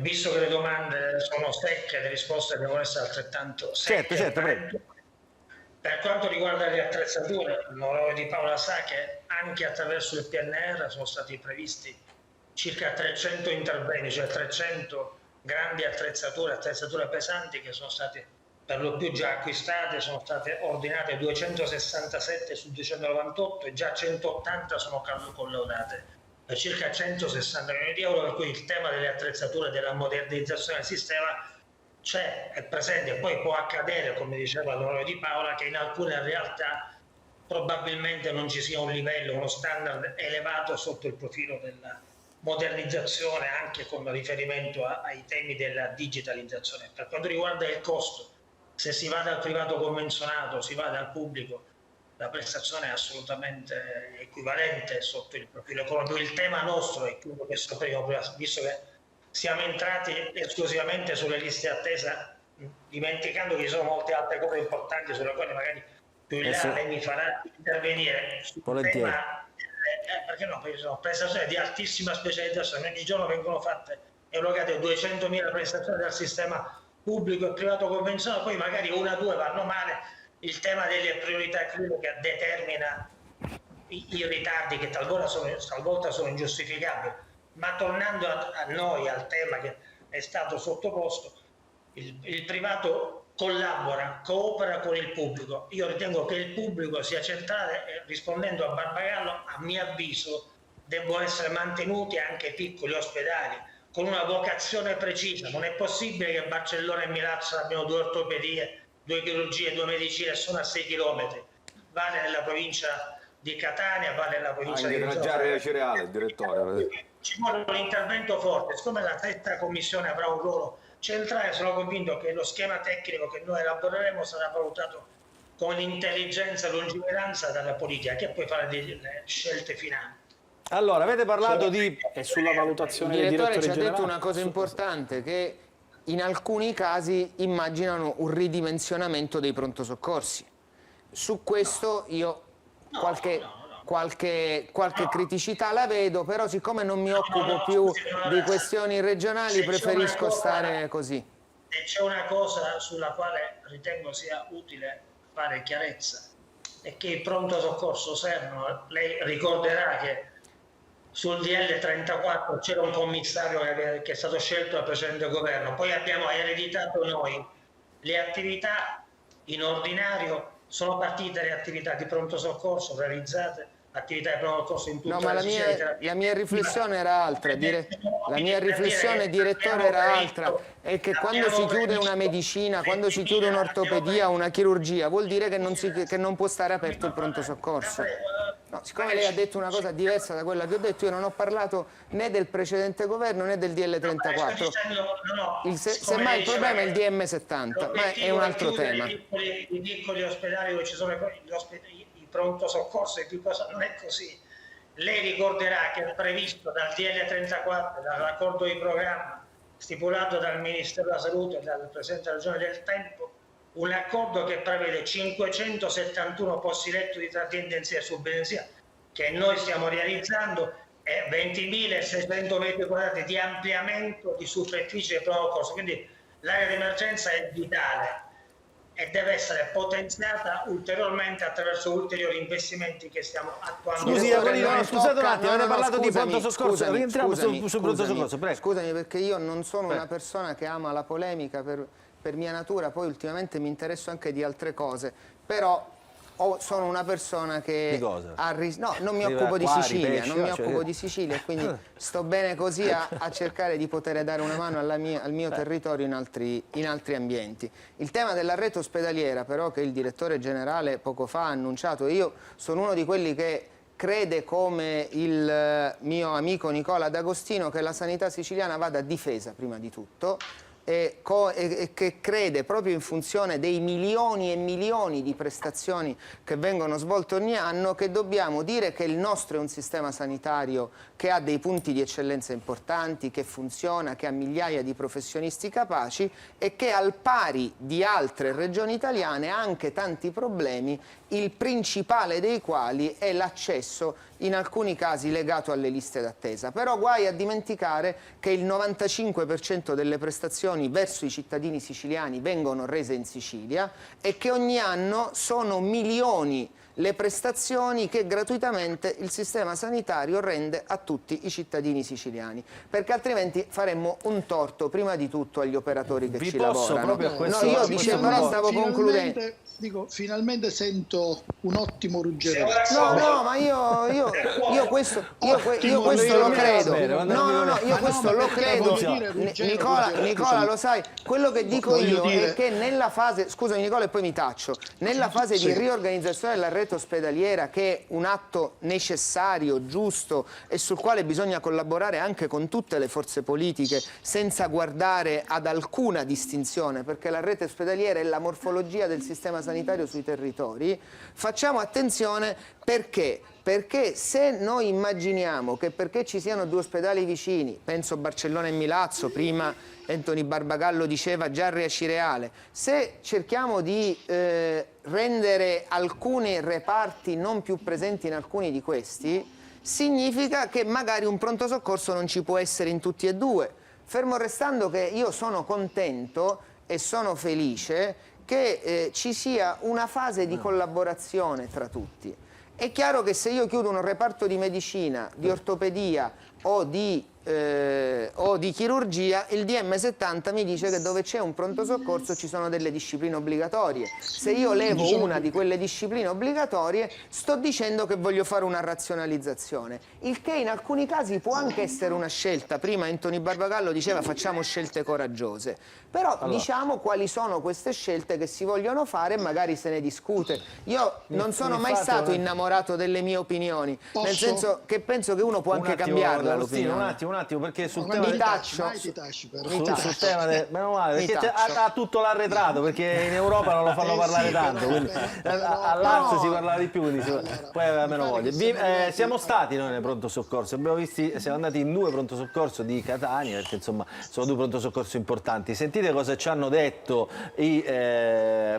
visto che le domande sono secche, le risposte devono essere altrettanto secche. Certo, prego. Per quanto riguarda le attrezzature, l'onorevole Di Paola sa che anche attraverso il PNR sono stati previsti circa 300 interventi, cioè 300 grandi attrezzature pesanti che sono state per lo più già acquistate, sono state ordinate 267 su 298 e già 180 sono collaudate. Per circa 160 milioni di euro, per cui il tema delle attrezzature, della modernizzazione del sistema c'è, è presente. Poi può accadere, come diceva l'onorevole Di Paola, che in alcune realtà probabilmente non ci sia un livello, uno standard elevato sotto il profilo della modernizzazione, anche con riferimento ai temi della digitalizzazione. Per quanto riguarda il costo, se si va dal privato convenzionato, si va dal pubblico, la prestazione è assolutamente equivalente sotto il profilo economico. Il tema nostro è quello che sapevo prima, visto che siamo entrati esclusivamente sulle liste attesa, dimenticando che ci sono molte altre cose importanti sulle quali magari più in là lei mi farà intervenire sul tema, perché no, perché sono prestazioni di altissima specializzazione, ogni giorno vengono fatte, erogate 200.000 prestazioni dal sistema pubblico e privato convenzionato, poi magari 1 o 2 vanno male. Il tema delle priorità cliniche determina i ritardi che talvolta sono ingiustificabili, ma tornando a noi, al tema che è stato sottoposto, il privato collabora, coopera con il pubblico. Io ritengo che il pubblico sia centrale e, rispondendo a Barbagallo, a mio avviso devono essere mantenuti anche piccoli ospedali con una vocazione precisa. Non è possibile che Barcellona e Milazzo abbiano 2 ortopedie, 2 chirurgie, 2 medicine, sono a 6 chilometri. vale nella provincia di Catania, vale nella provincia Anche di tra Giarre e Cireale, il direttore. Ci vuole un intervento forte, siccome la sesta commissione avrà un ruolo centrale, sono convinto che lo schema tecnico che noi elaboreremo sarà valutato con intelligenza e lungimiranza dalla politica, che poi farà delle scelte finali. Allora, avete parlato di... E sulla valutazione Il del direttore direttore ci ha detto generale? una cosa importante, che in alcuni casi immaginano un ridimensionamento dei pronto soccorsi. Su questo io qualche criticità la vedo, però siccome non mi occupo più di questioni regionali preferisco stare così. E c'è una cosa sulla quale ritengo sia utile fare chiarezza, è che il pronto soccorso servono. Lei ricorderà che sul DL 34 c'era un commissario che è stato scelto dal precedente governo, poi abbiamo ereditato noi le attività in ordinario, sono partite le attività di pronto soccorso realizzate, attività di pronto soccorso in tutta No, ma la Sicilia. la mia riflessione era altra, la mia riflessione, direttore, era altra, è che quando si chiude una medicina, quando si chiude un'ortopedia, una chirurgia, vuol dire che non può stare aperto il pronto soccorso. No, siccome lei ha detto una cosa diversa da quella che ho detto, io non ho parlato né del precedente governo né del DL 34. Semmai il problema è il DM 70, ma è un altro tema. I piccoli ospedali dove ci sono i pronto soccorso, non è così. Lei ricorderà che è previsto dal DL 34, dall'accordo di programma stipulato dal Ministero della Salute e dal Presidente della Regione del Tempo, un accordo che prevede 571 posti letto di terapia intensiva su benzina, che noi stiamo realizzando, e 20.600 metri quadrati di ampliamento di superficie di pronto soccorso. Quindi l'area di emergenza è vitale e deve essere potenziata ulteriormente attraverso ulteriori investimenti che stiamo attuando. Scusi, scusate un attimo, avete parlato di pronto soccorso, rientriamo sul pronto soccorso, prego. Scusami, perché io non sono una persona che ama la polemica per mia natura, poi ultimamente mi interesso anche di altre cose, però sono una persona che no, non mi occupo di Sicilia, non mi occupo di Sicilia, quindi sto bene così a cercare di poter dare una mano al mio territorio in altri ambienti. Il tema della rete ospedaliera, però, che il direttore generale poco fa ha annunciato, io sono uno di quelli che crede, come il mio amico Nicola D'Agostino, che la sanità siciliana vada difesa prima di tutto, e che crede, proprio in funzione dei milioni e milioni di prestazioni che vengono svolte ogni anno, che dobbiamo dire che il nostro è un sistema sanitario che ha dei punti di eccellenza importanti, che funziona, che ha migliaia di professionisti capaci e che, al pari di altre regioni italiane, ha anche tanti problemi, il principale dei quali è l'accesso, in alcuni casi legato alle liste d'attesa. Però guai a dimenticare che il 95% delle prestazioni verso i cittadini siciliani vengono rese in Sicilia e che ogni anno sono milioni le prestazioni che gratuitamente il sistema sanitario rende a tutti i cittadini siciliani, perché altrimenti faremmo un torto prima di tutto agli operatori che ci lavorano. Io dicevo, però stavo concludendo. Dico, finalmente sento un ottimo Ruggero. No, ma io questo lo credo. Io questo lo credo. Nicola, lo sai, quello che dico io è che nella fase, scusami Nicola e poi mi taccio, nella fase di riorganizzazione della rete ospedaliera, che è un atto necessario, giusto e sul quale bisogna collaborare anche con tutte le forze politiche senza guardare ad alcuna distinzione, perché la rete ospedaliera è la morfologia del sistema sanitario sui territori, facciamo attenzione. Perché se noi immaginiamo che perché ci siano due ospedali vicini, penso Barcellona e Milazzo, prima Anthony Barbagallo diceva Giarre e Cireale, se cerchiamo di rendere alcuni reparti non più presenti in alcuni di questi, significa che magari un pronto soccorso non ci può essere in tutti e due. Fermo restando che io sono contento e sono felice che ci sia una fase di collaborazione tra tutti. È chiaro che se io chiudo un reparto di medicina, di ortopedia o di o di chirurgia, il DM70 mi dice che dove c'è un pronto soccorso ci sono delle discipline obbligatorie. Se io levo una di quelle discipline obbligatorie, sto dicendo che voglio fare una razionalizzazione, il che in alcuni casi può anche essere una scelta. Prima Anthony Barbagallo diceva facciamo scelte coraggiose, però diciamo quali sono queste scelte che si vogliono fare e magari se ne discute. Io non sono mai stato innamorato delle mie opinioni, nel senso che penso che uno può anche cambiarla l'opinione. Un attimo, perché sul tema del sul tema meno male, perché ha tutto l'arretrato, perché in Europa non lo fanno parlare tanto, quindi all'Arts si parlava di più, quindi poi aveva meno voglia. Siamo stati noi nei pronto soccorso, siamo andati in 2 pronto soccorso di Catania, perché insomma sono 2 pronto soccorso importanti. Sentite cosa ci hanno detto i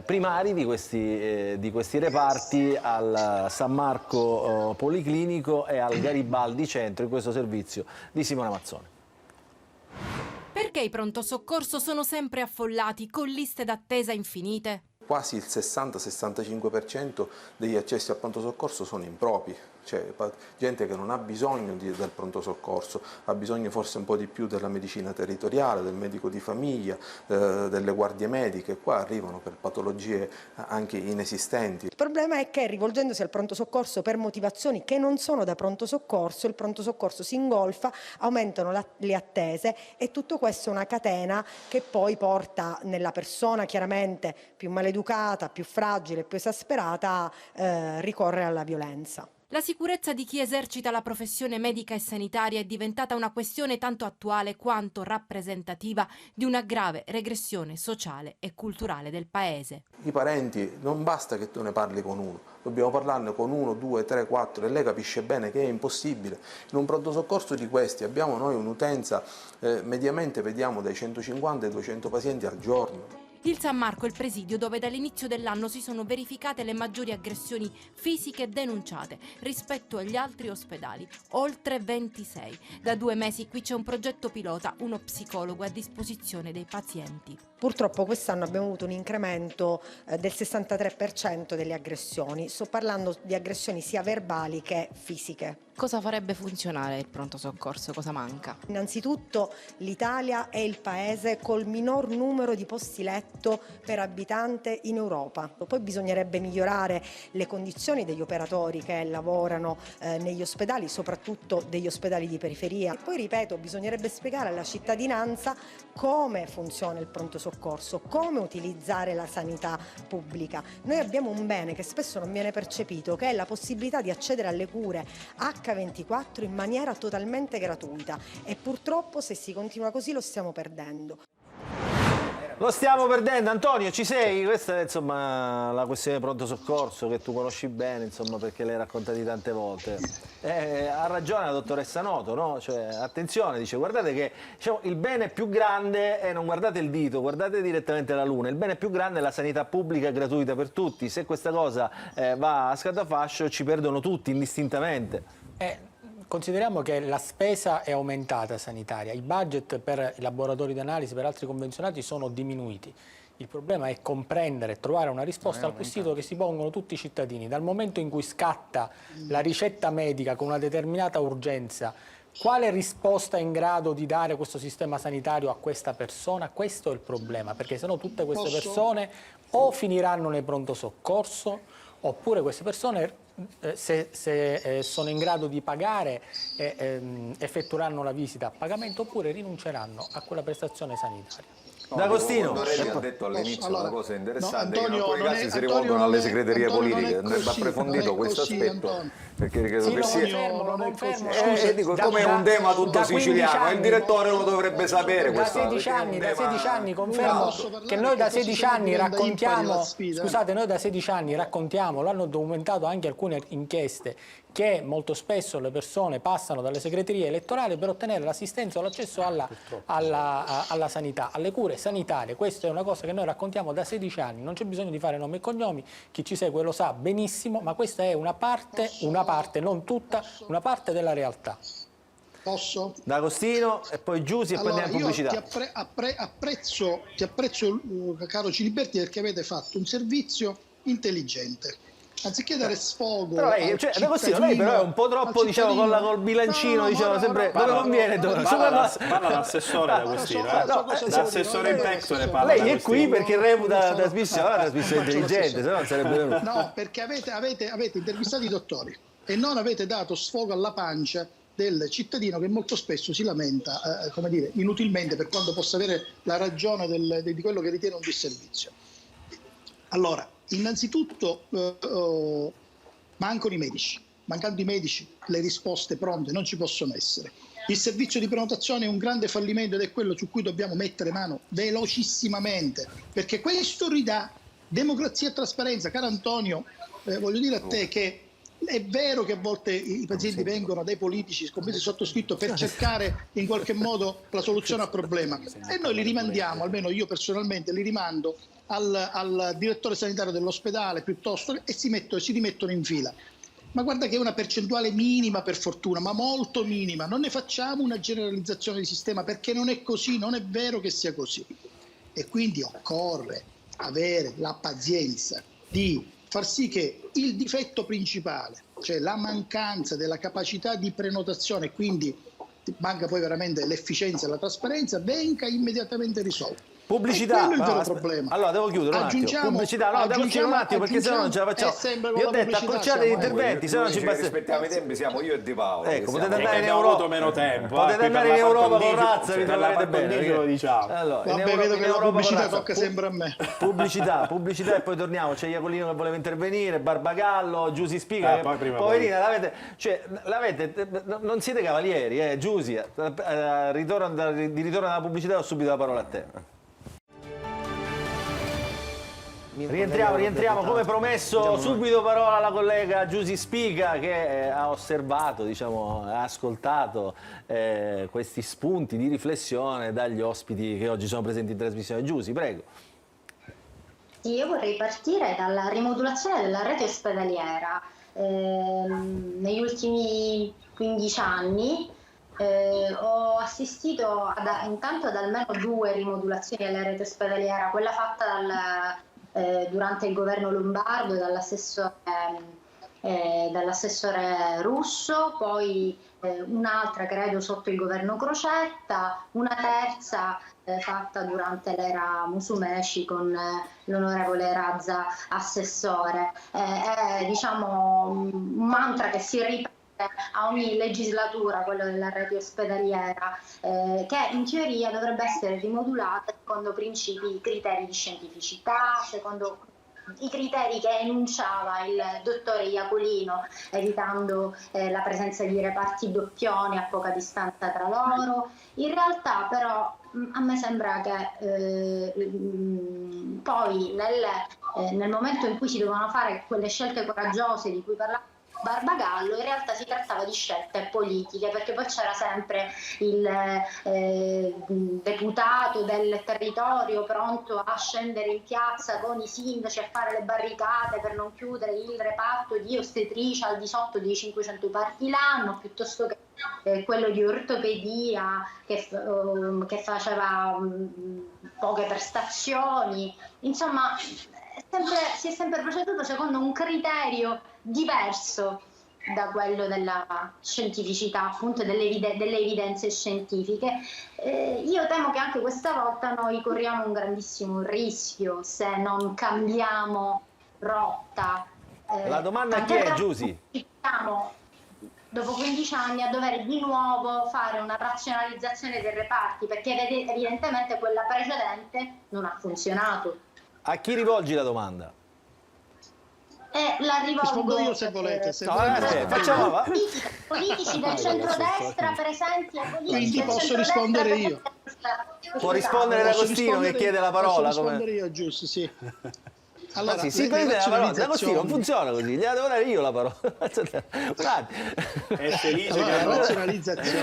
primari di questi reparti al San Marco Policlinico e al Garibaldi Centro in questo servizio di Simona Mazzone. Perché i pronto soccorso sono sempre affollati con liste d'attesa infinite? Quasi il 60-65% degli accessi al pronto soccorso sono impropri, cioè gente che non ha bisogno del pronto soccorso, ha bisogno forse un po' di più della medicina territoriale, del medico di famiglia, delle guardie mediche. Qua arrivano per patologie anche inesistenti. Il problema è che rivolgendosi al pronto soccorso per motivazioni che non sono da pronto soccorso, il pronto soccorso si ingolfa, aumentano le attese e tutto questo è una catena che poi porta nella persona chiaramente più maleducata, più fragile, più esasperata a ricorrere alla violenza. La sicurezza di chi esercita la professione medica e sanitaria è diventata una questione tanto attuale quanto rappresentativa di una grave regressione sociale e culturale del Paese. I parenti non basta che tu ne parli con uno, dobbiamo parlarne con 1, 2, 3, 4 e lei capisce bene che è impossibile. In un pronto soccorso di questi abbiamo noi un'utenza, mediamente vediamo dai 150 ai 200 pazienti al giorno. Il San Marco è il presidio dove dall'inizio dell'anno si sono verificate le maggiori aggressioni fisiche denunciate rispetto agli altri ospedali, oltre 26. Da 2 mesi qui c'è un progetto pilota, uno psicologo a disposizione dei pazienti. Purtroppo quest'anno abbiamo avuto un incremento del 63% delle aggressioni. Sto parlando di aggressioni sia verbali che fisiche. Cosa farebbe funzionare il pronto soccorso? Cosa manca? Innanzitutto l'Italia è il paese col minor numero di posti letto per abitante in Europa. Poi bisognerebbe migliorare le condizioni degli operatori che lavorano negli ospedali, soprattutto degli ospedali di periferia. E poi ripeto, bisognerebbe spiegare alla cittadinanza come funziona il pronto soccorso, come utilizzare la sanità pubblica. Noi abbiamo un bene che spesso non viene percepito, che è la possibilità di accedere alle cure H24 in maniera totalmente gratuita e purtroppo se si continua così lo stiamo perdendo. Lo stiamo perdendo. Antonio, ci sei? Questa è insomma la questione del pronto soccorso che tu conosci bene, insomma, perché l'hai raccontati tante volte. Ha ragione la dottoressa Noto, no? Cioè, attenzione, dice, guardate che diciamo, il bene più grande è non guardate il dito, guardate direttamente la luna. Il bene più grande è la sanità pubblica gratuita per tutti. Se questa cosa va a scatafascio ci perdono tutti indistintamente. Consideriamo che la spesa è aumentata sanitaria, i budget per i laboratori di analisi, per altri convenzionati sono diminuiti. Il problema è comprendere e trovare una risposta al quesito che si pongono tutti i cittadini. Dal momento in cui scatta la ricetta medica con una determinata urgenza, quale risposta è in grado di dare questo sistema sanitario a questa persona? Questo è il problema, perché sennò tutte queste persone o finiranno nel pronto soccorso, oppure queste persone se sono in grado di pagare effettueranno la visita a pagamento oppure rinunceranno a quella prestazione sanitaria. D'Agostino ha detto all'inizio una cosa interessante, che in alcuni casi si rivolgono alle segreterie politiche. Andrebbe approfondito questo aspetto, perché credo che sia dico, come un tema tutto siciliano, il direttore lo dovrebbe sapere. Da 16 anni confermo che noi da 16 anni raccontiamo, scusate, noi da 16 anni raccontiamo, l'hanno documentato anche alcune inchieste, che molto spesso le persone passano dalle segreterie elettorali per ottenere l'assistenza o l'accesso alla sanità, alle cure sanitarie. Questa è una cosa che noi raccontiamo da 16 anni, non c'è bisogno di fare nomi e cognomi, chi ci segue lo sa benissimo, ma questa è una parte, non tutta, una parte della realtà. Posso? D'Agostino e poi Giussi e poi andiamo in pubblicità. Ti apprezzo, caro Ciliberti, perché avete fatto un servizio intelligente. anziché dare sfogo però lei, cioè, lei però è un po' troppo, diciamo, col bilancino, diciamo, sempre dove conviene. Parla l'assessore D'Agostino, l'assessore in pectore parla. Lei è qui perché reputa la trasmissione intelligente, se no non sarebbe venuto. No, perché avete intervistato i dottori e non avete dato sfogo alla pancia del cittadino che molto spesso si lamenta, come dire, inutilmente, per quanto possa avere la ragione di quello che ritiene un disservizio. Allora, innanzitutto mancano i medici. Mancando i medici, le risposte pronte non ci possono essere. Il servizio di prenotazione è un grande fallimento ed è quello su cui dobbiamo mettere mano velocissimamente, perché questo ridà democrazia e trasparenza. Caro Antonio, voglio dire a te che è vero che a volte i pazienti vengono dai politici, compreso il sottoscritto, per cercare in qualche modo la soluzione al problema, e noi li rimandiamo, almeno io personalmente li rimando al direttore sanitario dell'ospedale piuttosto, e si rimettono in fila. Ma guarda che è una percentuale minima, per fortuna, ma molto minima. Non ne facciamo una generalizzazione di sistema, perché non è così, non è vero che sia così. E quindi occorre avere la pazienza di far sì che il difetto principale, cioè la mancanza della capacità di prenotazione, quindi manca poi veramente l'efficienza e la trasparenza, venga immediatamente risolto. Pubblicità, quello è il vero problema. Allora devo chiudere un attimo. Pubblicità, no, devo chiudere un attimo perché sennò non ce la facciamo. Vi ho detto accorciate gli interventi, se no non ci basta. Rispettiamo i tempi, siamo io e Di Paolo. Ecco, potete andare in abbiamo Europa. avuto meno tempo. Potete andare in Europa con Razza, vi troverete bene. Lo diciamo. Allora, vabbè, vedo che la pubblicità tocca sempre a me. Pubblicità e poi torniamo. C'è Iacolino che voleva intervenire, Barbagallo, Giusy Spiga. Poverina, non siete cavalieri, Giusy. Di ritorno alla pubblicità ho subito la parola a te. Rientriamo come promesso, subito parola alla collega Giusy Spiga che ha osservato, diciamo, ha ascoltato questi spunti di riflessione dagli ospiti che oggi sono presenti in trasmissione. Giusy, prego. Sì, io vorrei partire dalla rimodulazione della rete ospedaliera. Negli ultimi 15 anni ho assistito intanto ad almeno 2 rimodulazioni della rete ospedaliera, quella fatta durante il governo Lombardo dall'assessore Russo, poi un'altra credo sotto il governo Crocetta, una terza fatta durante l'era Musumeci con l'onorevole Razza assessore. È diciamo un mantra che si ripete a ogni legislatura, quello della rete ospedaliera, che in teoria dovrebbe essere rimodulata secondo criteri di scientificità, secondo i criteri che enunciava il dottore Iacolino, evitando la presenza di reparti doppioni a poca distanza tra loro. In realtà però a me sembra che poi nel momento in cui si dovevano fare quelle scelte coraggiose di cui parlava Barbagallo, in realtà si trattava di scelte politiche, perché poi c'era sempre il deputato del territorio pronto a scendere in piazza con i sindaci a fare le barricate per non chiudere il reparto di ostetricia al di sotto dei 500 parti l'anno, piuttosto che quello di ortopedia che faceva poche prestazioni. Insomma, si è sempre proceduto secondo un criterio diverso da quello della scientificità, appunto delle evidenze scientifiche. Io temo che anche questa volta noi corriamo un grandissimo rischio se non cambiamo rotta. La domanda a chi è, Giusy? Siamo dopo 15 anni a dover di nuovo fare una razionalizzazione dei reparti, perché evidentemente quella precedente non ha funzionato. A chi rivolgi la domanda? La rivolgo rispondo io se volete. Facciamo politici del centrodestra presenti e politici quindi posso rispondere io. Può rispondere D'Agostino che chiede la parola. Posso rispondere io, giusto, sì. Allora, sì, prende la parola. D'Agostino non funziona così, gliela devo dare io la parola. È felice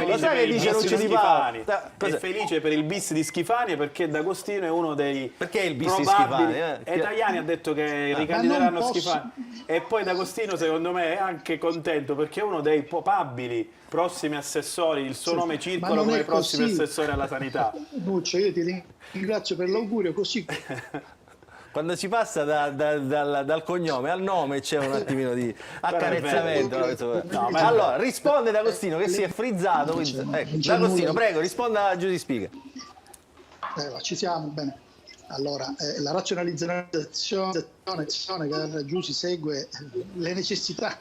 lo sai che dice Lucio Di Paolo? È felice per il bis di Schifani perché D'Agostino è uno dei perché il bis di Schifani? E Tajani ha detto che ricandideranno Schifani e poi D'Agostino secondo me è anche contento perché è uno dei probabili prossimi assessori, il suo nome circola come prossimi assessori alla sanità. Nuccio, io ti ringrazio per l'augurio, così quando si passa dal cognome al nome c'è un attimino di accarezzamento. No, allora, risponde D'Agostino che si è frizzato. Quindi, ecco, D'Agostino, prego, risponda a Giudice Spiga. Ci siamo, bene. Allora, la razionalizzazione che Giussi segue le necessità,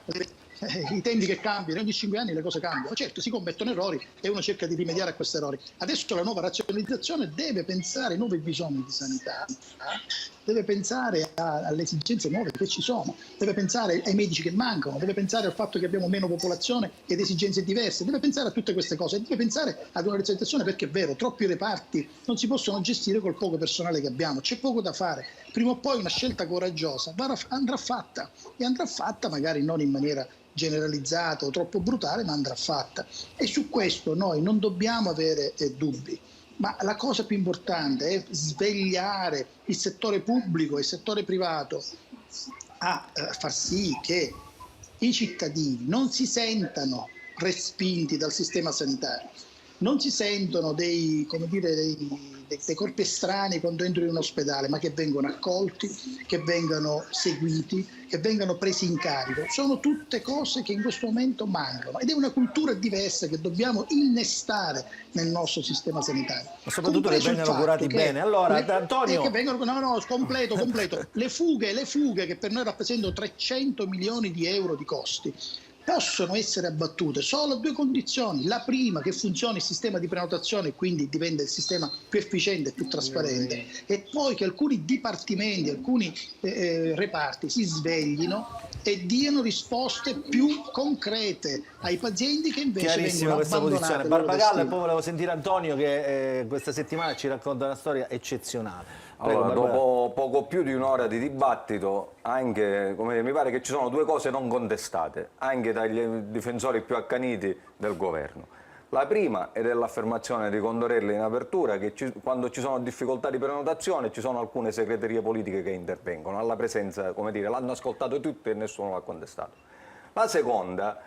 i tempi che cambiano, ogni 5 anni le cose cambiano. Certo, si commettono errori e uno cerca di rimediare a questi errori. Adesso la nuova razionalizzazione deve pensare ai nuovi bisogni di sanità, deve pensare alle esigenze nuove che ci sono, deve pensare ai medici che mancano, deve pensare al fatto che abbiamo meno popolazione ed esigenze diverse, deve pensare a tutte queste cose, deve pensare ad una razionalizzazione, perché è vero, troppi reparti non si possono gestire col poco personale che abbiamo, c'è poco da fare. Prima o poi una scelta coraggiosa andrà fatta, e andrà fatta magari non in maniera generalizzata o troppo brutale, ma andrà fatta, e su questo noi non dobbiamo avere dubbi. Ma la cosa più importante è svegliare il settore pubblico e il settore privato a far sì che i cittadini non si sentano respinti dal sistema sanitario, non si sentono dei corpi estranei quando entrano in un ospedale, ma che vengono accolti, che vengano seguiti, che vengano presi in carico. Sono tutte cose che in questo momento mancano, ed è una cultura diversa che dobbiamo innestare nel nostro sistema sanitario. Ma soprattutto che vengano curati bene. Allora, Antonio... completo. Le fughe che per noi rappresentano 300 milioni di euro di costi, possono essere abbattute solo a due condizioni. La prima, che funzioni il sistema di prenotazione, quindi diventa il sistema più efficiente e più trasparente, e poi che alcuni dipartimenti, alcuni reparti si sveglino e diano risposte più concrete ai pazienti che invece vengono questa abbandonati. Posizione. Barbagallo, e poi volevo sentire Antonio che questa settimana ci racconta una storia eccezionale. Allora, dopo poco più di un'ora di dibattito, anche, mi pare che ci sono due cose non contestate, anche dagli difensori più accaniti del governo. La prima è dell'affermazione di Condorelli in apertura, che quando ci sono difficoltà di prenotazione ci sono alcune segreterie politiche che intervengono, alla presenza, l'hanno ascoltato tutti e nessuno l'ha contestato. La seconda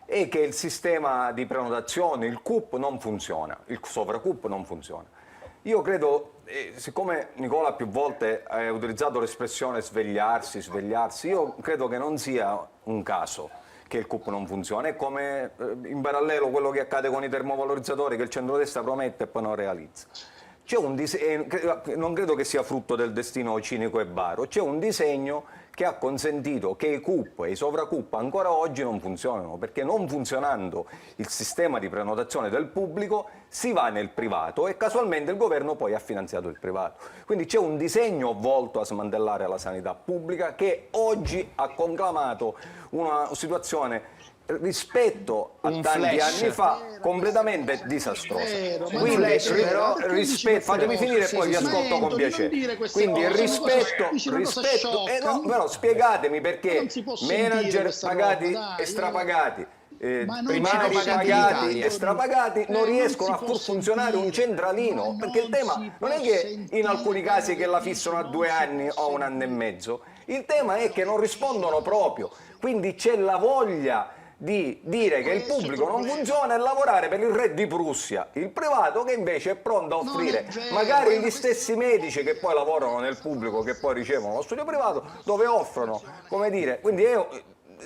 è che il sistema di prenotazione, il CUP, non funziona, il sovracup non funziona. Io credo, siccome Nicola più volte ha utilizzato l'espressione svegliarsi, io credo che non sia un caso che il CUP non funziona. È come in parallelo quello che accade con i termovalorizzatori, che il centrodestra promette e poi non realizza. Non credo che sia frutto del destino cinico e baro, c'è un disegno che ha consentito che i CUP e i sovracup ancora oggi non funzionano, perché non funzionando il sistema di prenotazione del pubblico si va nel privato e casualmente il governo poi ha finanziato il privato. Quindi c'è un disegno volto a smantellare la sanità pubblica che oggi ha conclamato una situazione rispetto a tanti anni fa completamente disastrosa. Quindi fatemi finire e poi vi ascolto con piacere. Quindi il rispetto però spiegatemi perché manager pagati e strapagati, primari pagati e strapagati non riescono a far funzionare un centralino, perché il tema non è che in alcuni casi che la fissano a 2 anni o 1 anno e mezzo, il tema è che non rispondono proprio, quindi c'è la voglia di dire che il pubblico non funziona e lavorare per il re di Prussia, il privato che invece è pronto a offrire magari gli stessi medici che poi lavorano nel pubblico, che poi ricevono lo studio privato, dove offrono, quindi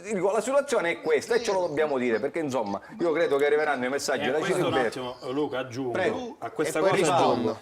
dico, la situazione è questa e ce lo dobbiamo dire, perché insomma io credo che arriveranno i messaggi da un attimo, Luca, aggiungo a questa cosa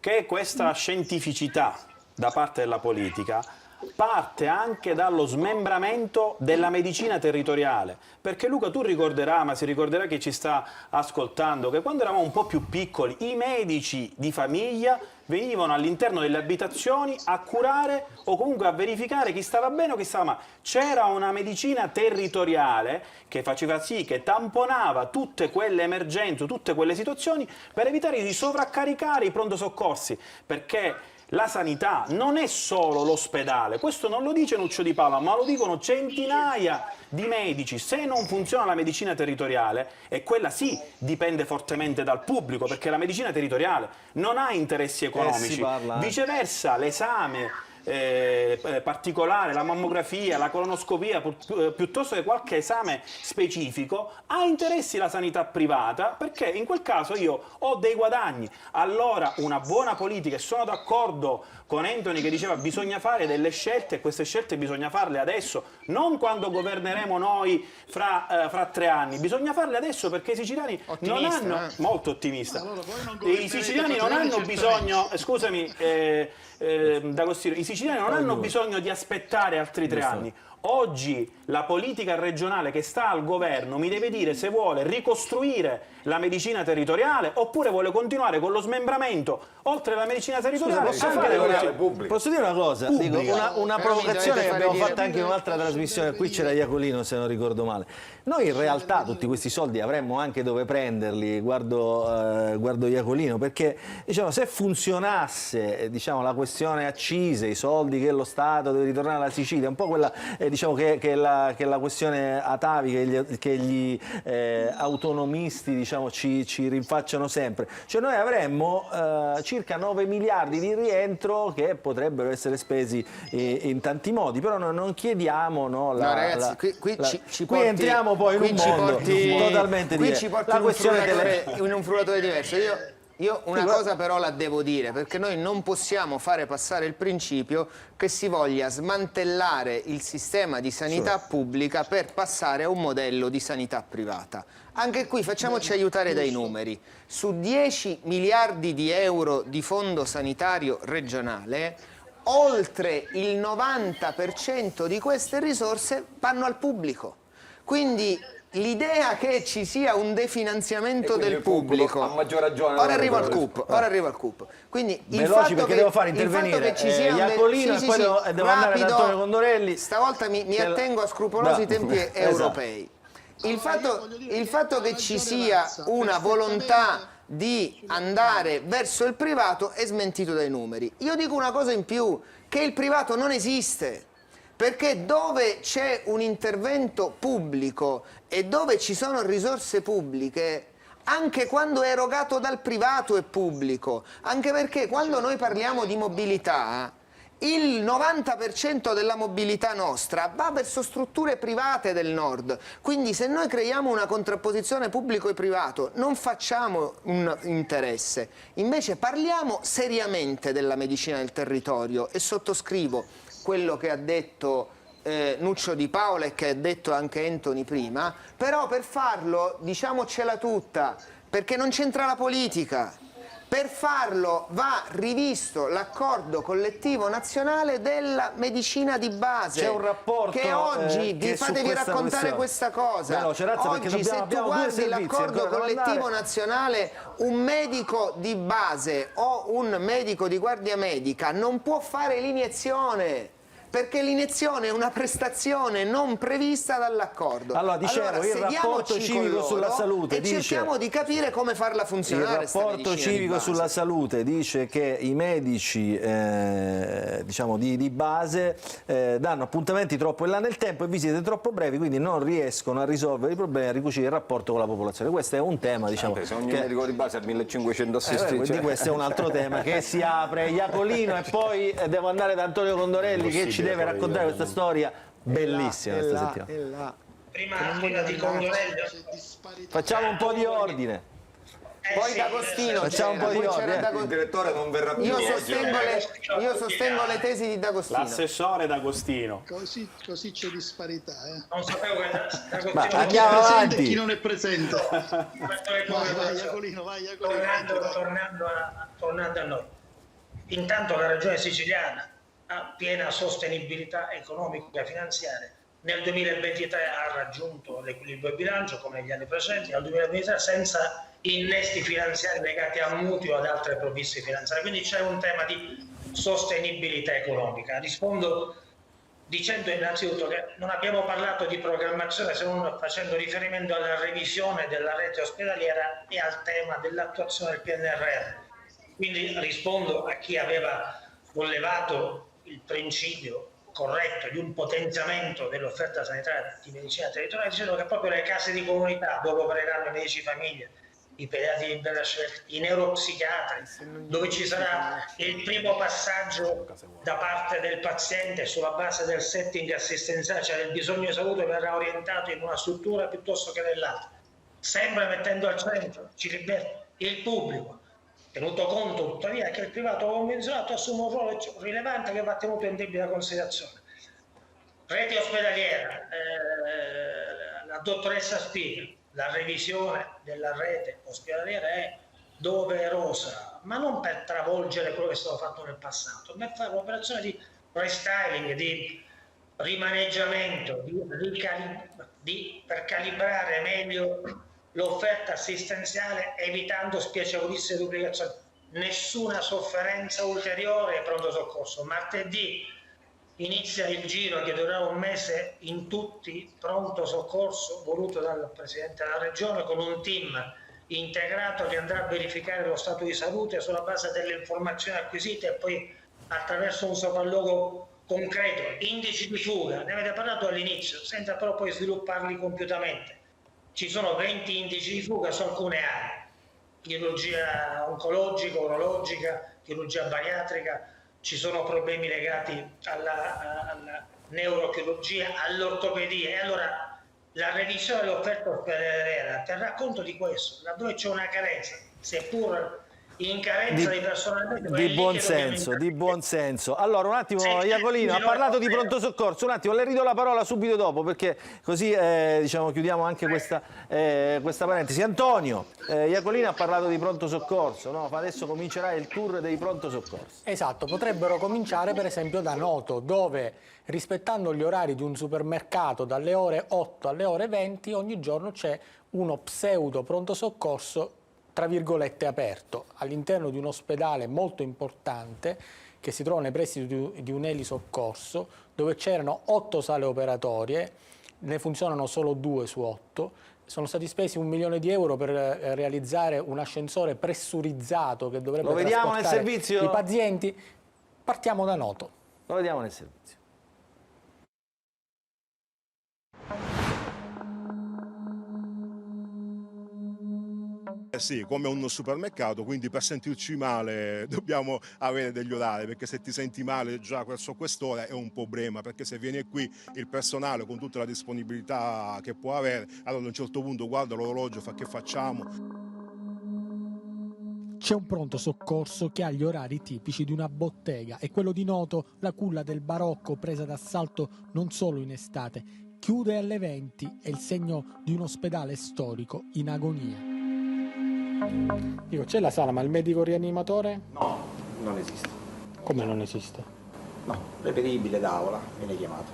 che questa scientificità da parte della politica parte anche dallo smembramento della medicina territoriale, perché Luca, tu ricorderai, ma si ricorderà chi ci sta ascoltando, che quando eravamo un po' più piccoli i medici di famiglia venivano all'interno delle abitazioni a curare o comunque a verificare chi stava bene o chi stava male. C'era una medicina territoriale che faceva sì che tamponava tutte quelle emergenze, tutte quelle situazioni per evitare di sovraccaricare i pronto soccorsi, perché la sanità non è solo l'ospedale, questo non lo dice Nuccio Di Palma, ma lo dicono centinaia di medici. Se non funziona la medicina territoriale, e quella sì dipende fortemente dal pubblico, perché la medicina territoriale non ha interessi economici, viceversa l'esame particolare, la mammografia, la colonoscopia, piuttosto che qualche esame specifico, ha interessi la sanità privata, perché in quel caso io ho dei guadagni. Allora una buona politica, e sono d'accordo con Anthony che diceva bisogna fare delle scelte e queste scelte bisogna farle adesso, non quando governeremo noi fra 3 anni, bisogna farle adesso perché i siciliani non hanno... Molto ottimista. Allora, I siciliani non hanno bisogno, scusami D'Agostino, i siciliani non hanno bisogno di aspettare altri 3 anni. Oggi la politica regionale che sta al governo mi deve dire se vuole ricostruire la medicina territoriale oppure vuole continuare con lo smembramento oltre la medicina territoriale. Posso dire una cosa? Dico, una provocazione che abbiamo fatto anche in un'altra trasmissione, qui c'era Iacolino se non ricordo male. Noi in realtà tutti questi soldi avremmo anche dove prenderli, guardo Iacolino, perché diciamo, se funzionasse la questione accise, i soldi che lo Stato deve ritornare alla Sicilia, un po' quella diciamo che è la questione Atavi che gli autonomisti diciamo, ci rinfacciano sempre. Cioè noi avremmo circa 9 miliardi di rientro che potrebbero essere spesi in tanti modi, però noi non chiediamo ragazzi, qui entriamo poi in un mondo totalmente diverso. La questione in un frullatore diverso. Io una cosa però la devo dire, perché noi non possiamo fare passare il principio che si voglia smantellare il sistema di sanità pubblica per passare a un modello di sanità privata. Anche qui facciamoci aiutare dai numeri. Su 10 miliardi di euro di fondo sanitario regionale, oltre il 90% di queste risorse vanno al pubblico. Quindi l'idea che ci sia un definanziamento del pubblico, a maggior ragione, ora arrivo al CUP, quindi il veloci fatto perché che, devo fare intervenire Iacolino e poi devo andare da Antonio Condorelli. Stavolta mi attengo a scrupolosi tempi europei. Il fatto che ci sia una volontà di andare verso il privato è smentito dai numeri. Io dico una cosa in più, che il privato non esiste. Perché dove c'è un intervento pubblico e dove ci sono risorse pubbliche, anche quando è erogato dal privato è pubblico, anche perché quando noi parliamo di mobilità, il 90% della mobilità nostra va verso strutture private del nord, quindi se noi creiamo una contrapposizione pubblico e privato non facciamo un interesse, invece parliamo seriamente della medicina del territorio e sottoscrivo quello che ha detto Nuccio Di Paola e che ha detto anche Anthony prima, però per farlo diciamocela tutta, perché non c'entra la politica. Per farlo va rivisto l'accordo collettivo nazionale della medicina di base. C'è un rapporto che oggi vi fatevi raccontare questa cosa. Oggi se tu guardi l'accordo collettivo nazionale, un medico di base o un medico di guardia medica non può fare l'iniezione. Perché l'iniezione è una prestazione non prevista dall'accordo. Allora, dicevo, il rapporto civico sulla salute e cerchiamo di capire come farla funzionare. Il rapporto civico sulla salute dice che i medici diciamo di base danno appuntamenti troppo in là nel tempo e visite troppo brevi, quindi non riescono a risolvere i problemi, a ricucire il rapporto con la popolazione. Questo è un tema, diciamo. Se ogni medico di base ha 1500 assistenti. Quindi questo è un altro tema che si apre. Iacolino e poi devo andare da Antonio Condorelli che ci deve raccontare questa storia bellissima questa settimana. Prima di Condorelli facciamo un po' di ordine. Poi D'Agostino, facciamo un po' di ordine. Il direttore non verrà più. Io sostengo le tesi di D'Agostino. L'assessore D'Agostino. Così c'è disparità. Non sapevo che D'Agostino andiamo avanti. Chi non è presente. Vai Iacolino, tornando a noi. Intanto la regione siciliana ha piena sostenibilità economica e finanziaria. Nel 2023 ha raggiunto l'equilibrio di bilancio come negli anni precedenti, nel 2023 senza innesti finanziari legati a mutui o ad altre provviste finanziarie. Quindi c'è un tema di sostenibilità economica. Rispondo dicendo innanzitutto che non abbiamo parlato di programmazione se non facendo riferimento alla revisione della rete ospedaliera e al tema dell'attuazione del PNRR. Quindi rispondo a chi aveva sollevato il principio corretto di un potenziamento dell'offerta sanitaria di medicina territoriale, dicendo che proprio le case di comunità dove opereranno i medici famiglia, i pediatri di libera scelta, i neuropsichiatri, dove ci sarà il primo passaggio da parte del paziente sulla base del setting assistenziale, cioè del bisogno di salute verrà orientato in una struttura piuttosto che nell'altra, sempre mettendo al centro, ci ripeto, il pubblico. tenuto conto tuttavia che il privato convenzionato assume un ruolo rilevante che va tenuto in debita considerazione. Rete ospedaliera, la dottoressa spiega, la revisione della rete ospedaliera è doverosa, ma non per travolgere quello che è stato fatto nel passato, ma per fare un'operazione di restyling, di rimaneggiamento, per calibrare meglio l'offerta assistenziale, evitando spiacevolissime duplicazioni. Nessuna sofferenza ulteriore ai pronto soccorso. Martedì inizia il giro che durerà un mese in tutti pronto soccorso, voluto dal Presidente della Regione, con un team integrato che andrà a verificare lo stato di salute sulla base delle informazioni acquisite e poi attraverso un sopralluogo concreto. Indici di fuga, ne avete parlato all'inizio, senza però poi svilupparli compiutamente. Ci sono 20 indici di fuga su alcune aree: chirurgia oncologica, urologica, chirurgia bariatrica, ci sono problemi legati alla neurochirurgia, all'ortopedia. E allora la revisione dell'offerta ospedaliera terrà conto di questo, laddove c'è una carenza, seppur in carenza di personale di buon senso. Allora, un attimo, Iacolino ha parlato di pronto soccorso, un attimo, le ridò la parola subito dopo, perché così diciamo, chiudiamo anche questa parentesi. Antonio, Iacolino ha parlato di pronto soccorso, no? Adesso comincerà il tour dei pronto soccorso. Esatto, potrebbero cominciare per esempio da Noto, dove rispettando gli orari di un supermercato dalle ore 8 alle ore 20 ogni giorno c'è uno pseudo pronto soccorso tra virgolette aperto all'interno di un ospedale molto importante che si trova nei pressi di un elisoccorso, dove c'erano 8 sale operatorie, ne funzionano solo 2 su 8. Sono stati spesi €1 milione per realizzare un ascensore pressurizzato che dovrebbe trasportare i pazienti. Partiamo da Noto. Lo vediamo nel servizio. Sì, come un supermercato, quindi per sentirci male dobbiamo avere degli orari, perché se ti senti male già verso quest'ora è un problema, perché se viene qui il personale con tutta la disponibilità che può avere, allora a un certo punto guarda l'orologio, fa che facciamo. C'è un pronto soccorso che ha gli orari tipici di una bottega, e quello di Noto, la culla del barocco presa d'assalto non solo in estate, chiude alle 20, è il segno di un ospedale storico in agonia. Dico, c'è la sala, ma il medico rianimatore? No, non esiste. Come non esiste? No, reperibile d'aula, viene chiamato.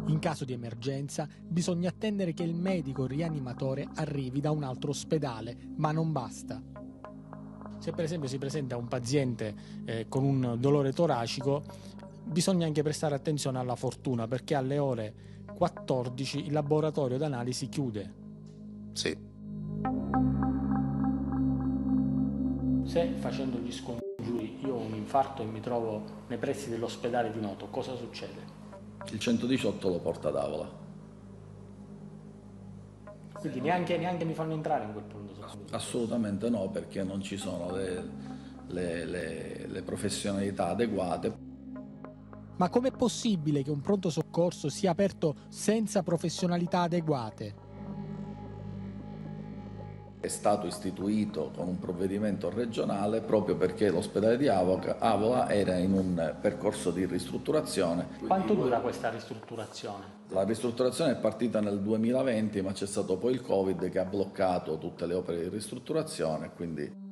In caso di emergenza bisogna attendere che il medico rianimatore arrivi da un altro ospedale, ma non basta. Se per esempio si presenta un paziente con un dolore toracico, bisogna anche prestare attenzione alla fortuna, perché alle ore 14 il laboratorio d'analisi chiude. Sì. Se facendo gli scongiuri io ho un infarto e mi trovo nei pressi dell'ospedale di Noto, cosa succede? Il 118 lo porta ad Avola. Quindi neanche mi fanno entrare in quel pronto soccorso? Assolutamente no, perché non ci sono le professionalità adeguate. Ma com'è possibile che un pronto soccorso sia aperto senza professionalità adeguate? È stato istituito con un provvedimento regionale proprio perché l'ospedale di Avola era in un percorso di ristrutturazione. Quanto dura questa ristrutturazione? La ristrutturazione è partita nel 2020, ma c'è stato poi il Covid che ha bloccato tutte le opere di ristrutturazione, quindi...